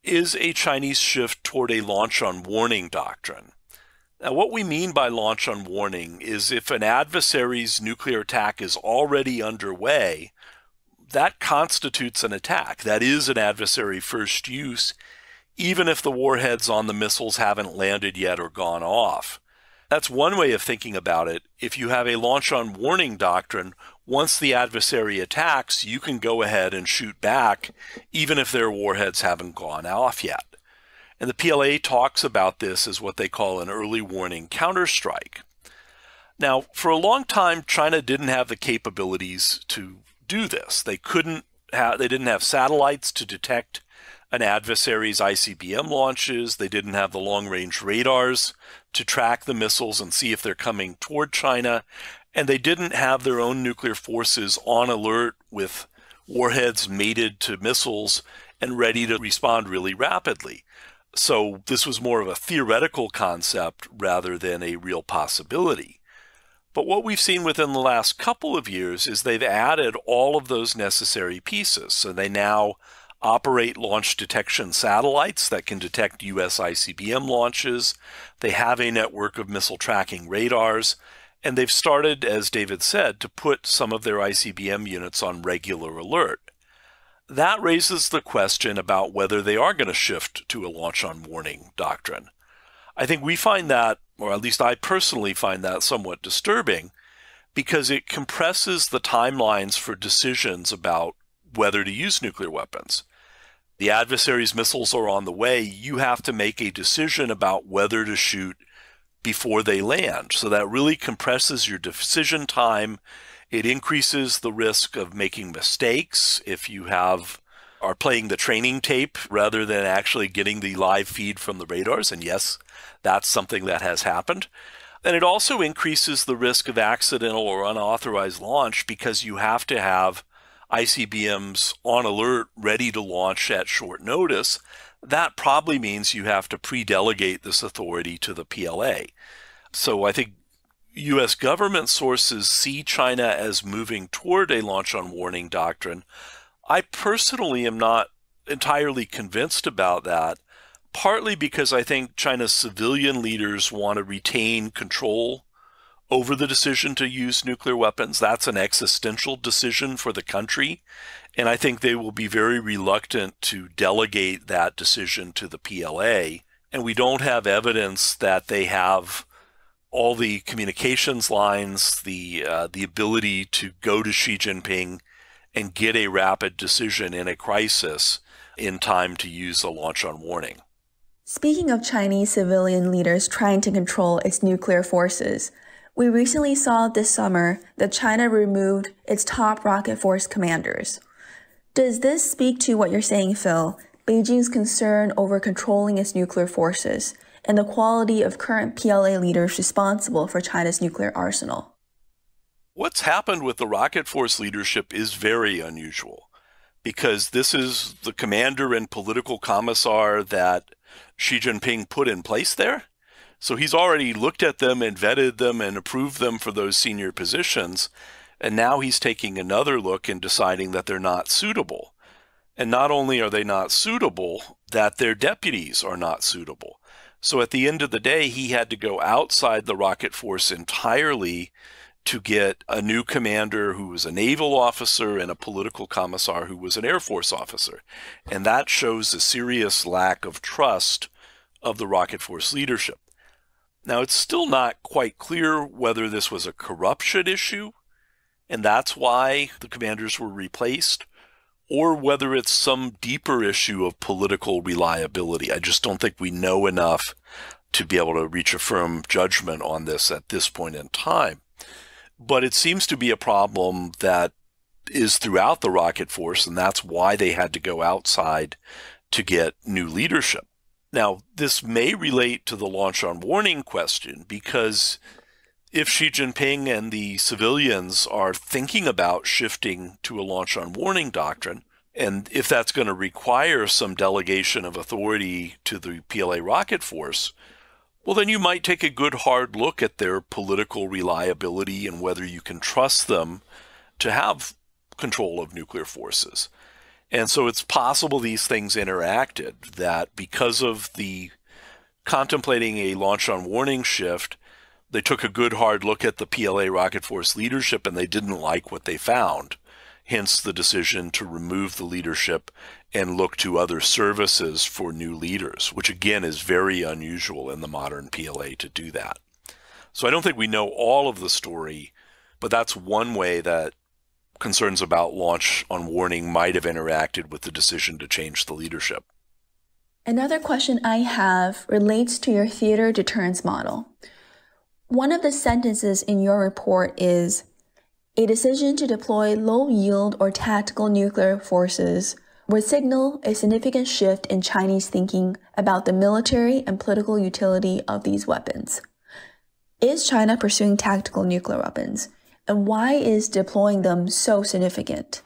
is a Chinese shift toward a launch on warning doctrine. Now, what we mean by launch on warning is if an adversary's nuclear attack is already underway, that constitutes an attack. That is an adversary first use, even if the warheads on the missiles haven't landed yet or gone off. That's one way of thinking about it. If you have a launch on warning doctrine, once the adversary attacks, you can go ahead and shoot back, even if their warheads haven't gone off yet. And the PLA talks about this as what they call an early warning counterstrike. Now, for a long time, China didn't have the capabilities to do this. They didn't have satellites to detect an adversary's ICBM launches. They didn't have the long-range radars to track the missiles and see if they're coming toward China. And they didn't have their own nuclear forces on alert with warheads mated to missiles and ready to respond really rapidly. So this was more of a theoretical concept rather than a real possibility. But what we've seen within the last couple of years is they've added all of those necessary pieces. So they now operate launch detection satellites that can detect U.S. ICBM launches. They have a network of missile tracking radars. And they've started, as David said, to put some of their ICBM units on regular alert. That raises the question about whether they are going to shift to a launch on warning doctrine. I think we find that, or at least I personally find that somewhat disturbing, because it compresses the timelines for decisions about whether to use nuclear weapons. the adversary's missiles are on the way, you have to make a decision about whether to shoot before they land. So that really compresses your decision time. It increases the risk of making mistakes if you are playing the training tape rather than actually getting the live feed from the radars. And yes, that's something that has happened. And it also increases the risk of accidental or unauthorized launch because you have to have ICBMs on alert, ready to launch at short notice. That probably means you have to pre-delegate this authority to the PLA. So I think U.S. government sources see China as moving toward a launch on warning doctrine. I personally am not entirely convinced about that, partly because I think China's civilian leaders want to retain control over the decision to use nuclear weapons. That's an existential decision for the country, and I think they will be very reluctant to delegate that decision to the PLA. And we don't have evidence that they have all the communications lines, the ability to go to Xi Jinping and get a rapid decision in a crisis in time to use a launch on warning. Speaking of Chinese civilian leaders trying to control its nuclear forces, we recently saw this summer that China removed its top rocket force commanders. Does this speak to what you're saying, Phil, Beijing's concern over controlling its nuclear forces and the quality of current PLA leaders responsible for China's nuclear arsenal? What's happened with the rocket force leadership is very unusual because this is the commander and political commissar that Xi Jinping put in place there. So he's already looked at them and vetted them and approved them for those senior positions. And now he's taking another look and deciding that they're not suitable. And not only are they not suitable, that their deputies are not suitable. So at the end of the day, he had to go outside the rocket force entirely to get a new commander who was a naval officer and a political commissar who was an Air Force officer. And that shows a serious lack of trust of the rocket force leadership. Now, it's still not quite clear whether this was a corruption issue, and that's why the commanders were replaced, or whether it's some deeper issue of political reliability. I just don't think we know enough to be able to reach a firm judgment on this at this point in time. But it seems to be a problem that is throughout the rocket force, and that's why they had to go outside to get new leadership. Now, this may relate to the launch on warning question, because if Xi Jinping and the civilians are thinking about shifting to a launch on warning doctrine, and if that's going to require some delegation of authority to the PLA rocket force, well, then you might take a good hard look at their political reliability and whether you can trust them to have control of nuclear forces. And so it's possible these things interacted, that because of the contemplating a launch on warning shift, they took a good hard look at the PLA rocket force leadership and they didn't like what they found. Hence the decision to remove the leadership and look to other services for new leaders, which again is very unusual in the modern PLA to do that. So I don't think we know all of the story, but that's one way that concerns about launch on warning might have interacted with the decision to change the leadership. Another question I have relates to your theater deterrence model. One of the sentences in your report is, a decision to deploy low-yield or tactical nuclear forces would signal a significant shift in Chinese thinking about the military and political utility of these weapons. Is China pursuing tactical nuclear weapons? And why is deploying them so significant?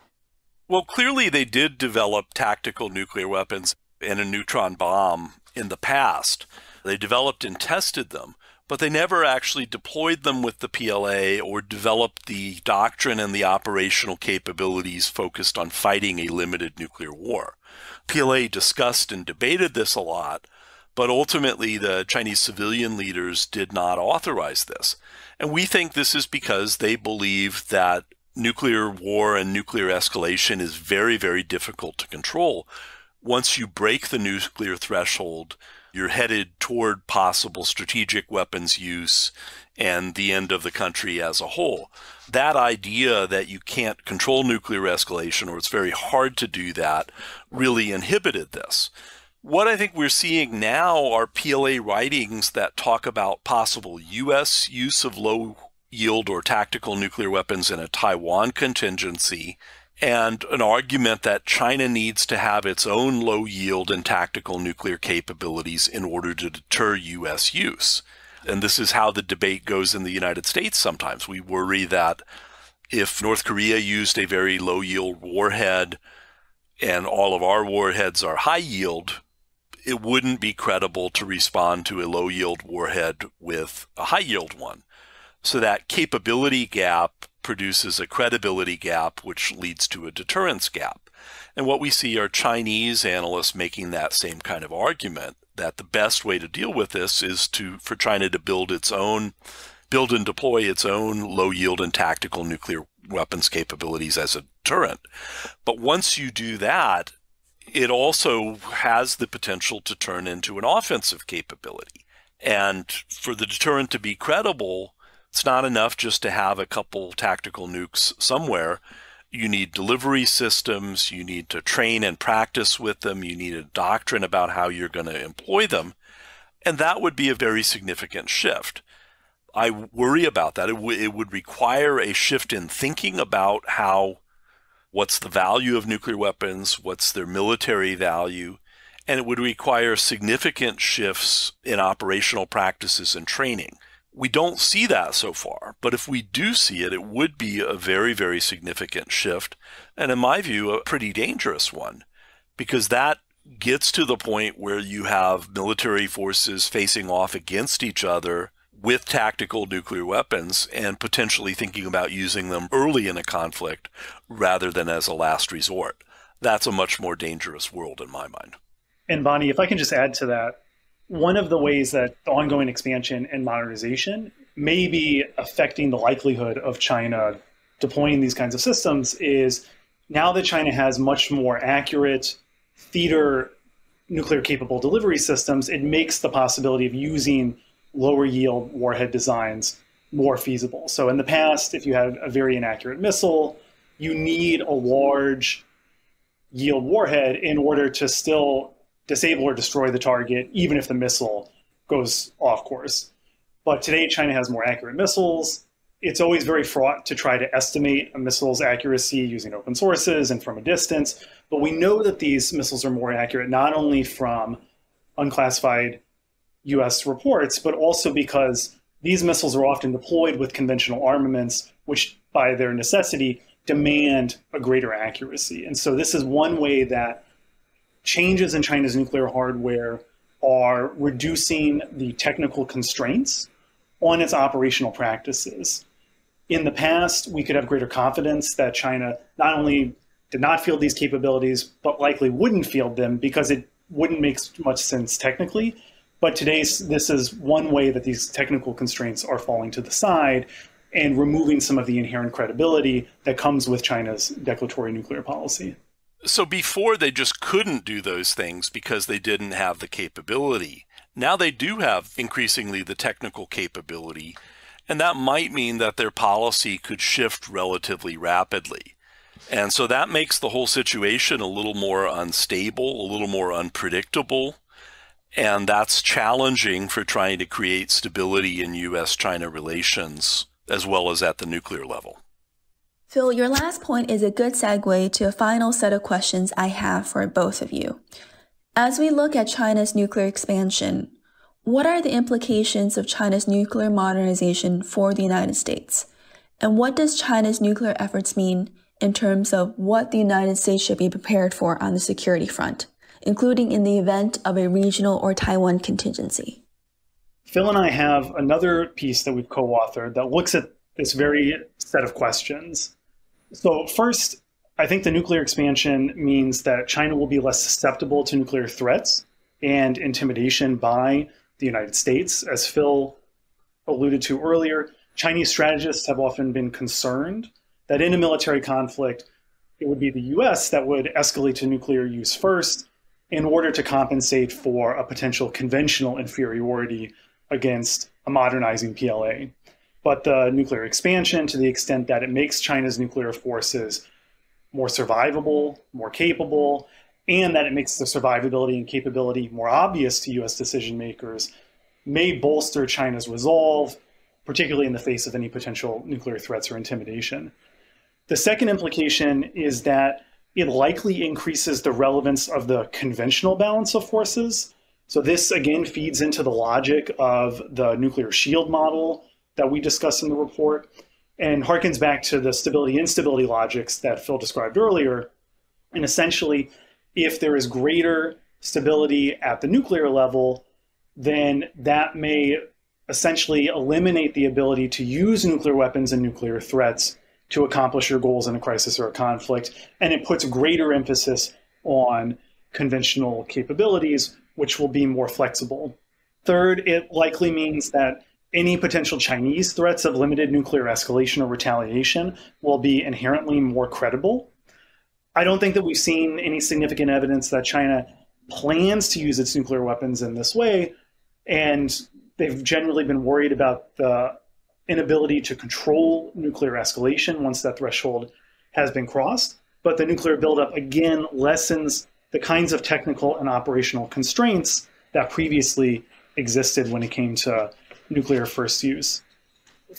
Well, clearly they did develop tactical nuclear weapons and a neutron bomb in the past. They developed and tested them, but they never actually deployed them with the PLA or developed the doctrine and the operational capabilities focused on fighting a limited nuclear war. PLA discussed and debated this a lot, but ultimately the Chinese civilian leaders did not authorize this. And we think this is because they believe that nuclear war and nuclear escalation is very, very difficult to control. Once you break the nuclear threshold, You're headed toward possible strategic weapons use and the end of the country as a whole. That idea that you can't control nuclear escalation, or it's very hard to do that, really inhibited this. What I think we're seeing now are PLA writings that talk about possible U.S. use of low-yield or tactical nuclear weapons in a Taiwan contingency, and an argument that China needs to have its own low-yield and tactical nuclear capabilities in order to deter U.S. use. And this is how the debate goes in the United States sometimes. We worry that if North Korea used a very low-yield warhead and all of our warheads are high-yield, it wouldn't be credible to respond to a low-yield warhead with a high-yield one. So that capability gap produces a credibility gap, which leads to a deterrence gap. And what we see are Chinese analysts making that same kind of argument, that the best way to deal with this is for China to build and deploy its own low-yield and tactical nuclear weapons capabilities as a deterrent. But once you do that, it also has the potential to turn into an offensive capability. And for the deterrent to be credible, it's not enough just to have a couple tactical nukes somewhere. You need delivery systems, you need to train and practice with them, you need a doctrine about how you're going to employ them, and that would be a very significant shift. I worry about that. It would require a shift in thinking about what's the value of nuclear weapons, what's their military value, and it would require significant shifts in operational practices and training. We don't see that so far, but if we do see it, it would be a very, very significant shift, and in my view, a pretty dangerous one, because that gets to the point where you have military forces facing off against each other with tactical nuclear weapons and potentially thinking about using them early in a conflict rather than as a last resort. That's a much more dangerous world in my mind. And Bonnie, if I can just add to that, one of the ways that the ongoing expansion and modernization may be affecting the likelihood of China deploying these kinds of systems is now that China has much more accurate theater nuclear capable delivery systems, it makes the possibility of using lower yield warhead designs more feasible. So in the past, if you had a very inaccurate missile, you need a large yield warhead in order to still disable or destroy the target, even if the missile goes off course. But today, China has more accurate missiles. It's always very fraught to try to estimate a missile's accuracy using open sources and from a distance. But we know that these missiles are more accurate, not only from unclassified US reports, but also because these missiles are often deployed with conventional armaments, which by their necessity demand a greater accuracy. And so this is one way that changes in China's nuclear hardware are reducing the technical constraints on its operational practices. In the past, we could have greater confidence that China not only did not field these capabilities, but likely wouldn't field them because it wouldn't make much sense technically. But today, this is one way that these technical constraints are falling to the side and removing some of the inherent credibility that comes with China's declaratory nuclear policy. So before, they just couldn't do those things because they didn't have the capability. Now they do have increasingly the technical capability, and that might mean that their policy could shift relatively rapidly. And so that makes the whole situation a little more unstable, a little more unpredictable, and that's challenging for trying to create stability in U.S.-China relations, as well as at the nuclear level. Phil, your last point is a good segue to a final set of questions I have for both of you. As we look at China's nuclear expansion, what are the implications of China's nuclear modernization for the United States? And what does China's nuclear efforts mean in terms of what the United States should be prepared for on the security front, including in the event of a regional or Taiwan contingency? Phil and I have another piece that we've co-authored that looks at this very set of questions. So first, I think the nuclear expansion means that China will be less susceptible to nuclear threats and intimidation by the United States. As Phil alluded to earlier, Chinese strategists have often been concerned that in a military conflict, it would be the US that would escalate to nuclear use first, in order to compensate for a potential conventional inferiority against a modernizing PLA. But the nuclear expansion, to the extent that it makes China's nuclear forces more survivable, more capable, and that it makes the survivability and capability more obvious to US decision makers, may bolster China's resolve, particularly in the face of any potential nuclear threats or intimidation. The second implication is that it likely increases the relevance of the conventional balance of forces. So this, again, feeds into the logic of the nuclear shield model that we discussed in the report and harkens back to the stability-instability logics that Phil described earlier. And essentially, if there is greater stability at the nuclear level, then that may essentially eliminate the ability to use nuclear weapons and nuclear threats to accomplish your goals in a crisis or a conflict. And it puts greater emphasis on conventional capabilities, which will be more flexible. Third, it likely means that any potential Chinese threats of limited nuclear escalation or retaliation will be inherently more credible. I don't think that we've seen any significant evidence that China plans to use its nuclear weapons in this way, and they've generally been worried about the inability to control nuclear escalation once that threshold has been crossed. But the nuclear buildup, again, lessens the kinds of technical and operational constraints that previously existed when it came to nuclear first use.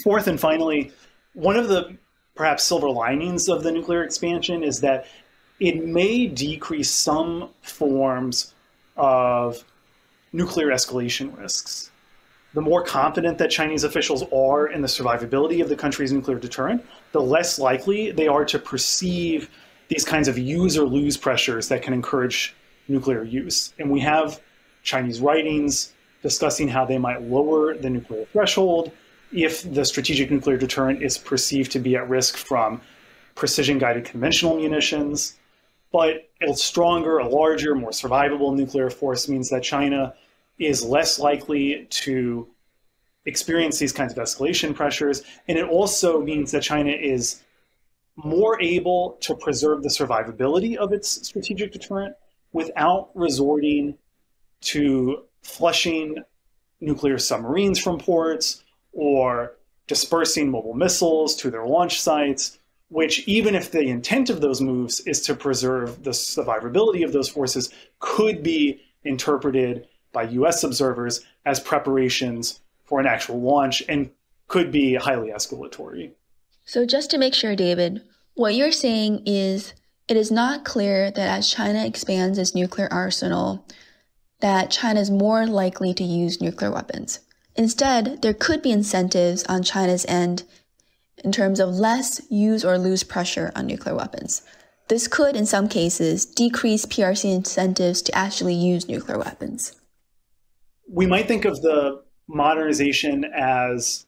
Fourth and finally, one of the perhaps silver linings of the nuclear expansion is that it may decrease some forms of nuclear escalation risks. The more confident that Chinese officials are in the survivability of the country's nuclear deterrent, the less likely they are to perceive these kinds of use or lose pressures that can encourage nuclear use. And we have Chinese writings discussing how they might lower the nuclear threshold if the strategic nuclear deterrent is perceived to be at risk from precision-guided conventional munitions. But a stronger, a larger, more survivable nuclear force means that China is less likely to experience these kinds of escalation pressures. And it also means that China is more able to preserve the survivability of its strategic deterrent without resorting to flushing nuclear submarines from ports or dispersing mobile missiles to their launch sites, which, even if the intent of those moves is to preserve the survivability of those forces, could be interpreted by US observers as preparations for an actual launch and could be highly escalatory. So just to make sure, David, what you're saying is it is not clear that as China expands its nuclear arsenal, that China is more likely to use nuclear weapons. Instead, there could be incentives on China's end in terms of less use or lose pressure on nuclear weapons. This could, in some cases, decrease PRC incentives to actually use nuclear weapons. We might think of the modernization as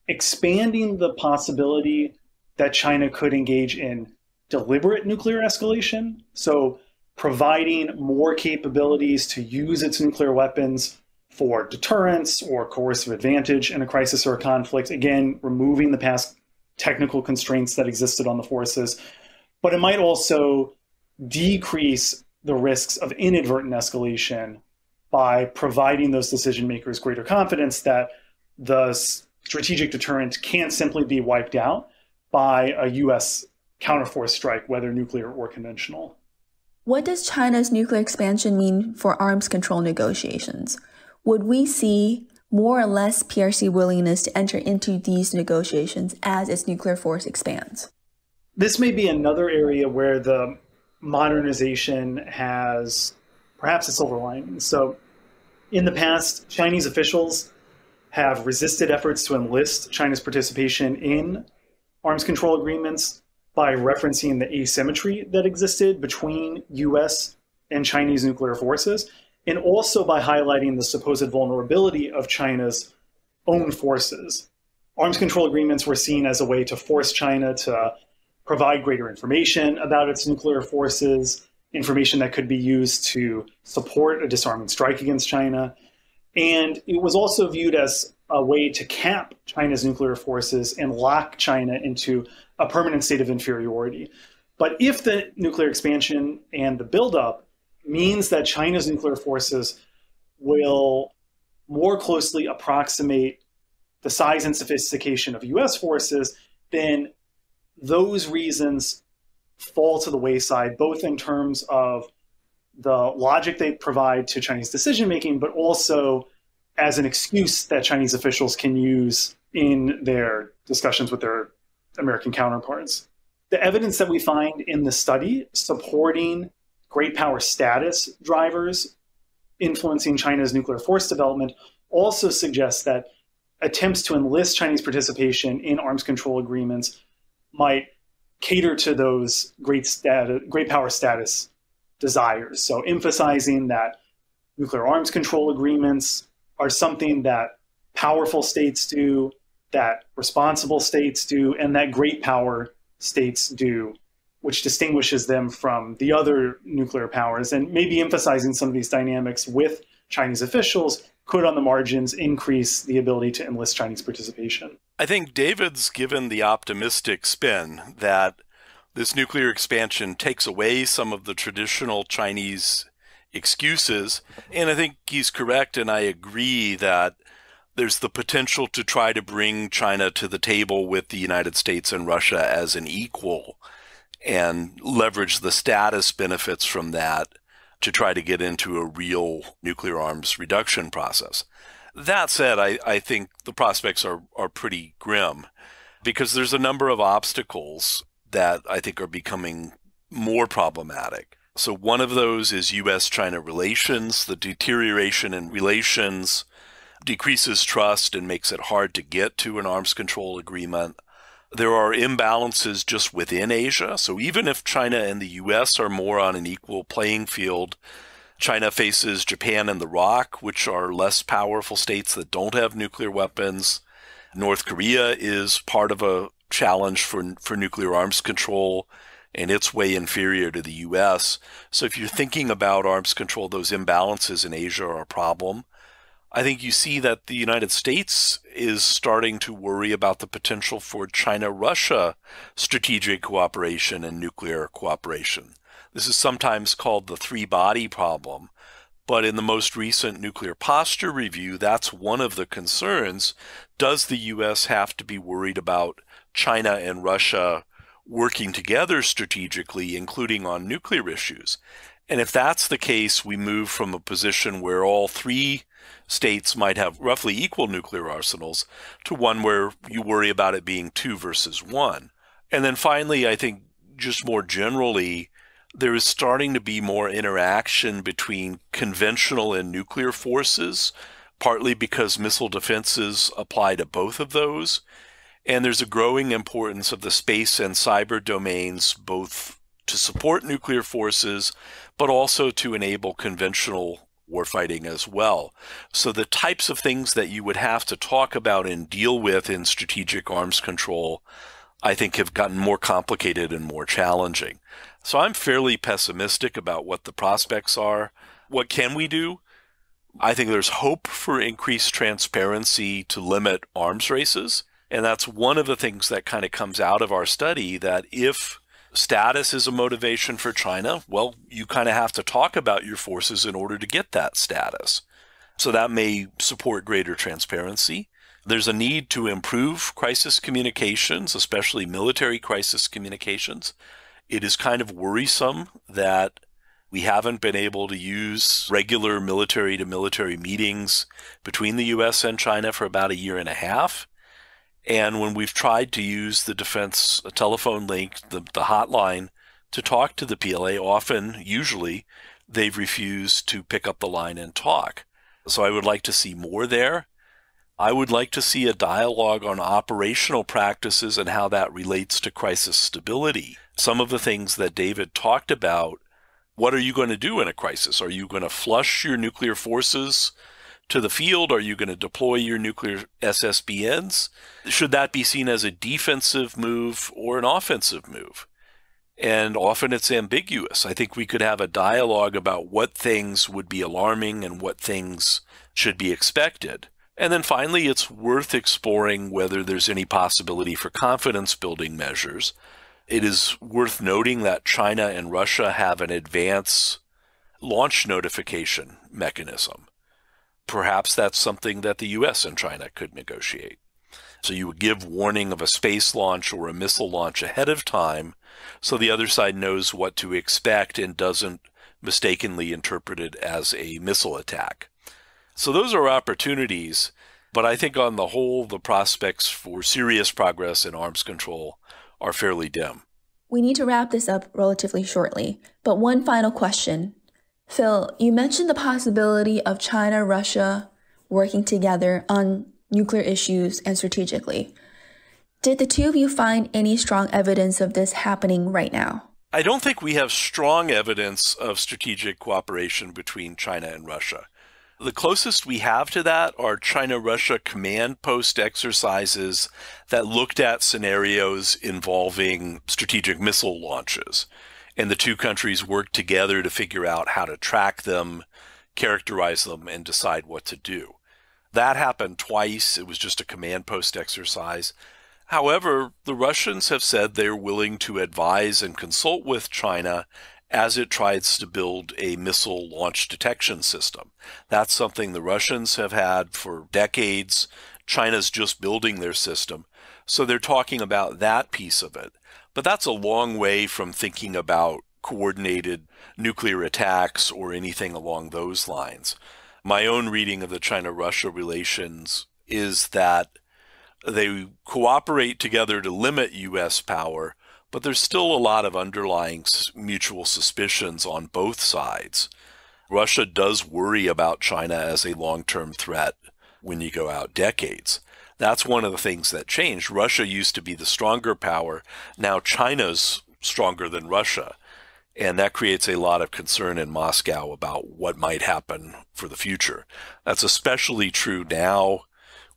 expanding the possibility that China could engage in deliberate nuclear escalation. So providing more capabilities to use its nuclear weapons for deterrence or coercive advantage in a crisis or a conflict, again, removing the past technical constraints that existed on the forces. But it might also decrease the risks of inadvertent escalation by providing those decision makers greater confidence that the strategic deterrent can't simply be wiped out by a US counterforce strike, whether nuclear or conventional. What does China's nuclear expansion mean for arms control negotiations? Would we see more or less PRC willingness to enter into these negotiations as its nuclear force expands? This may be another area where the modernization has perhaps a silver lining. So in the past, Chinese officials have resisted efforts to enlist China's participation in arms control agreements by referencing the asymmetry that existed between US and Chinese nuclear forces, and also by highlighting the supposed vulnerability of China's own forces. Arms control agreements were seen as a way to force China to provide greater information about its nuclear forces, information that could be used to support a disarming strike against China. And it was also viewed as a way to cap China's nuclear forces and lock China into a permanent state of inferiority. But if the nuclear expansion and the buildup means that China's nuclear forces will more closely approximate the size and sophistication of US forces, then those reasons fall to the wayside, both in terms of the logic they provide to Chinese decision-making, but also as an excuse that Chinese officials can use in their discussions with their American counterparts. The evidence that we find in the study supporting great power status drivers influencing China's nuclear force development also suggests that attempts to enlist Chinese participation in arms control agreements might cater to those great power status desires. So emphasizing that nuclear arms control agreements are something that powerful states do, that responsible states do, and that great power states do, which distinguishes them from the other nuclear powers. And maybe emphasizing some of these dynamics with Chinese officials could, on the margins, increase the ability to enlist Chinese participation. I think David's given the optimistic spin that this nuclear expansion takes away some of the traditional Chinese excuses. And I think he's correct, and I agree that there's the potential to try to bring China to the table with the United States and Russia as an equal and leverage the status benefits from that to try to get into a real nuclear arms reduction process. That said, I think the prospects are pretty grim because there's a number of obstacles that I think are becoming more problematic. So one of those is U.S.-China relations. The deterioration in relations decreases trust and makes it hard to get to an arms control agreement. There are imbalances just within Asia. So even if China and the U.S. are more on an equal playing field, China faces Japan and the ROC, which are less powerful states that don't have nuclear weapons. North Korea is part of a challenge for nuclear arms control, and it's way inferior to the U.S. So if you're thinking about arms control, those imbalances in Asia are a problem. I think you see that the United States is starting to worry about the potential for China-Russia strategic cooperation and nuclear cooperation. This is sometimes called the three-body problem, but in the most recent nuclear posture review, that's one of the concerns. Does the U.S. have to be worried about China and Russia working together strategically, including on nuclear issues? And if that's the case, we move from a position where all three states might have roughly equal nuclear arsenals to one where you worry about it being 2 versus 1. And then finally, I think just more generally, there is starting to be more interaction between conventional and nuclear forces, partly because missile defenses apply to both of those. And there's a growing importance of the space and cyber domains, both to support nuclear forces, but also to enable conventional warfighting as well. So the types of things that you would have to talk about and deal with in strategic arms control, I think, have gotten more complicated and more challenging. So I'm fairly pessimistic about what the prospects are. What can we do? I think there's hope for increased transparency to limit arms races. And that's one of the things that kind of comes out of our study, that if status is a motivation for China, well, you kind of have to talk about your forces in order to get that status. So that may support greater transparency. There's a need to improve crisis communications, especially military crisis communications. It is kind of worrisome that we haven't been able to use regular military-to-military meetings between the U.S. and China for about 1.5 years. And when we've tried to use the defense telephone link, the hotline, to talk to the PLA, usually, they've refused to pick up the line and talk. So I would like to see more there. I would like to see a dialogue on operational practices and how that relates to crisis stability. Some of the things that David talked about, what are you going to do in a crisis? Are you going to flush your nuclear forces to the field? Are you going to deploy your nuclear SSBNs? Should that be seen as a defensive move or an offensive move? And often it's ambiguous. I think we could have a dialogue about what things would be alarming and what things should be expected. And then finally, it's worth exploring whether there's any possibility for confidence-building measures. It is worth noting that China and Russia have an advance launch notification mechanism. Perhaps that's something that the US and China could negotiate. So you would give warning of a space launch or a missile launch ahead of time so the other side knows what to expect and doesn't mistakenly interpret it as a missile attack. So those are opportunities, but I think on the whole, the prospects for serious progress in arms control are fairly dim. We need to wrap this up relatively shortly, but one final question. Phil, you mentioned the possibility of China, Russia working together on nuclear issues and strategically. Did the two of you find any strong evidence of this happening right now? I don't think we have strong evidence of strategic cooperation between China and Russia. The closest we have to that are China-Russia command post exercises that looked at scenarios involving strategic missile launches. And the two countries worked together to figure out how to track them, characterize them, and decide what to do. That happened twice. It was just a command post exercise. However, the Russians have said they're willing to advise and consult with China as it tries to build a missile launch detection system. That's something the Russians have had for decades. China's just building their system. So they're talking about that piece of it. But that's a long way from thinking about coordinated nuclear attacks or anything along those lines. My own reading of the China-Russia relations is that they cooperate together to limit U.S. power, but there's still a lot of underlying mutual suspicions on both sides. Russia does worry about China as a long-term threat when you go out decades. That's one of the things that changed. Russia used to be the stronger power. Now China's stronger than Russia. And that creates a lot of concern in Moscow about what might happen for the future. That's especially true now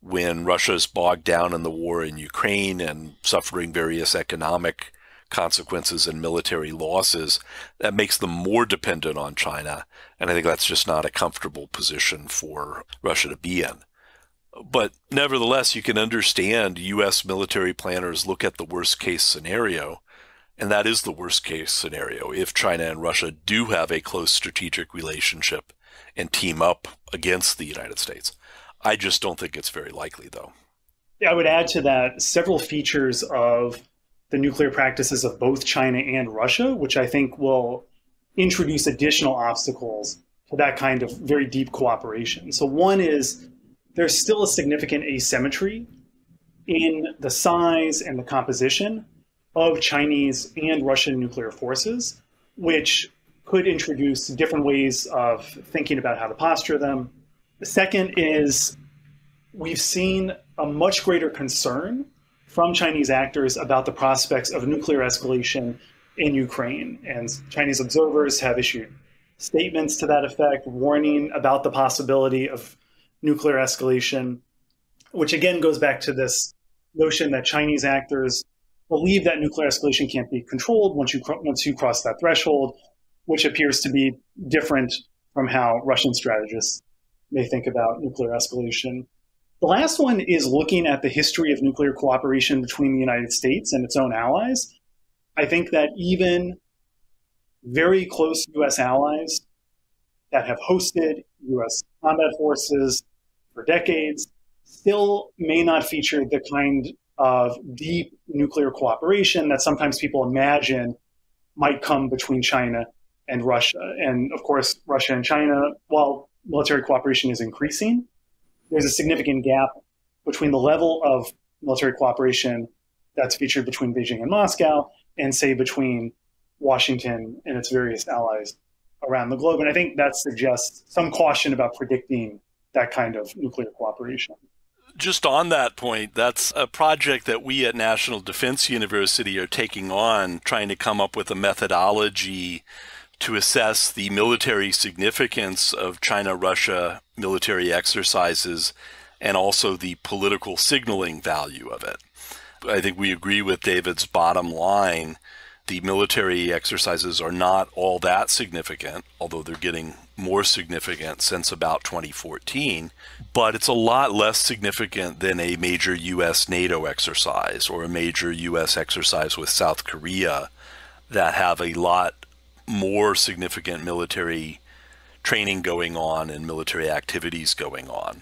when Russia is bogged down in the war in Ukraine and suffering various economic consequences and military losses. That makes them more dependent on China. And I think that's just not a comfortable position for Russia to be in. But nevertheless, you can understand U.S. military planners look at the worst case scenario. And that is the worst case scenario if China and Russia do have a close strategic relationship and team up against the United States. I just don't think it's very likely, though. Yeah, I would add to that several features of the nuclear practices of both China and Russia, which I think will introduce additional obstacles to that kind of very deep cooperation. So one is there's still a significant asymmetry in the size and the composition of Chinese and Russian nuclear forces, which could introduce different ways of thinking about how to posture them. The second is we've seen a much greater concern from Chinese actors about the prospects of nuclear escalation in Ukraine. And Chinese observers have issued statements to that effect, warning about the possibility of nuclear escalation, which again goes back to this notion that Chinese actors believe that nuclear escalation can't be controlled once you cross that threshold, which appears to be different from how Russian strategists may think about nuclear escalation. The last one is looking at the history of nuclear cooperation between the United States and its own allies. I think that even very close U.S. allies that have hosted U.S. combat forces for decades still may not feature the kind of deep nuclear cooperation that sometimes people imagine might come between China and Russia. And of course, Russia and China, while military cooperation is increasing, there's a significant gap between the level of military cooperation that's featured between Beijing and Moscow and, say, between Washington and its various allies around the globe. And I think that suggests some caution about predicting that kind of nuclear cooperation. Just on that point, that's a project that we at National Defense University are taking on, trying to come up with a methodology to assess the military significance of China-Russia military exercises and also the political signaling value of it. I think we agree with David's bottom line. The military exercises are not all that significant, although they're getting more significant since about 2014, but it's a lot less significant than a major U.S. NATO exercise or a major U.S. exercise with South Korea that have a lot more significant military training going on and military activities going on.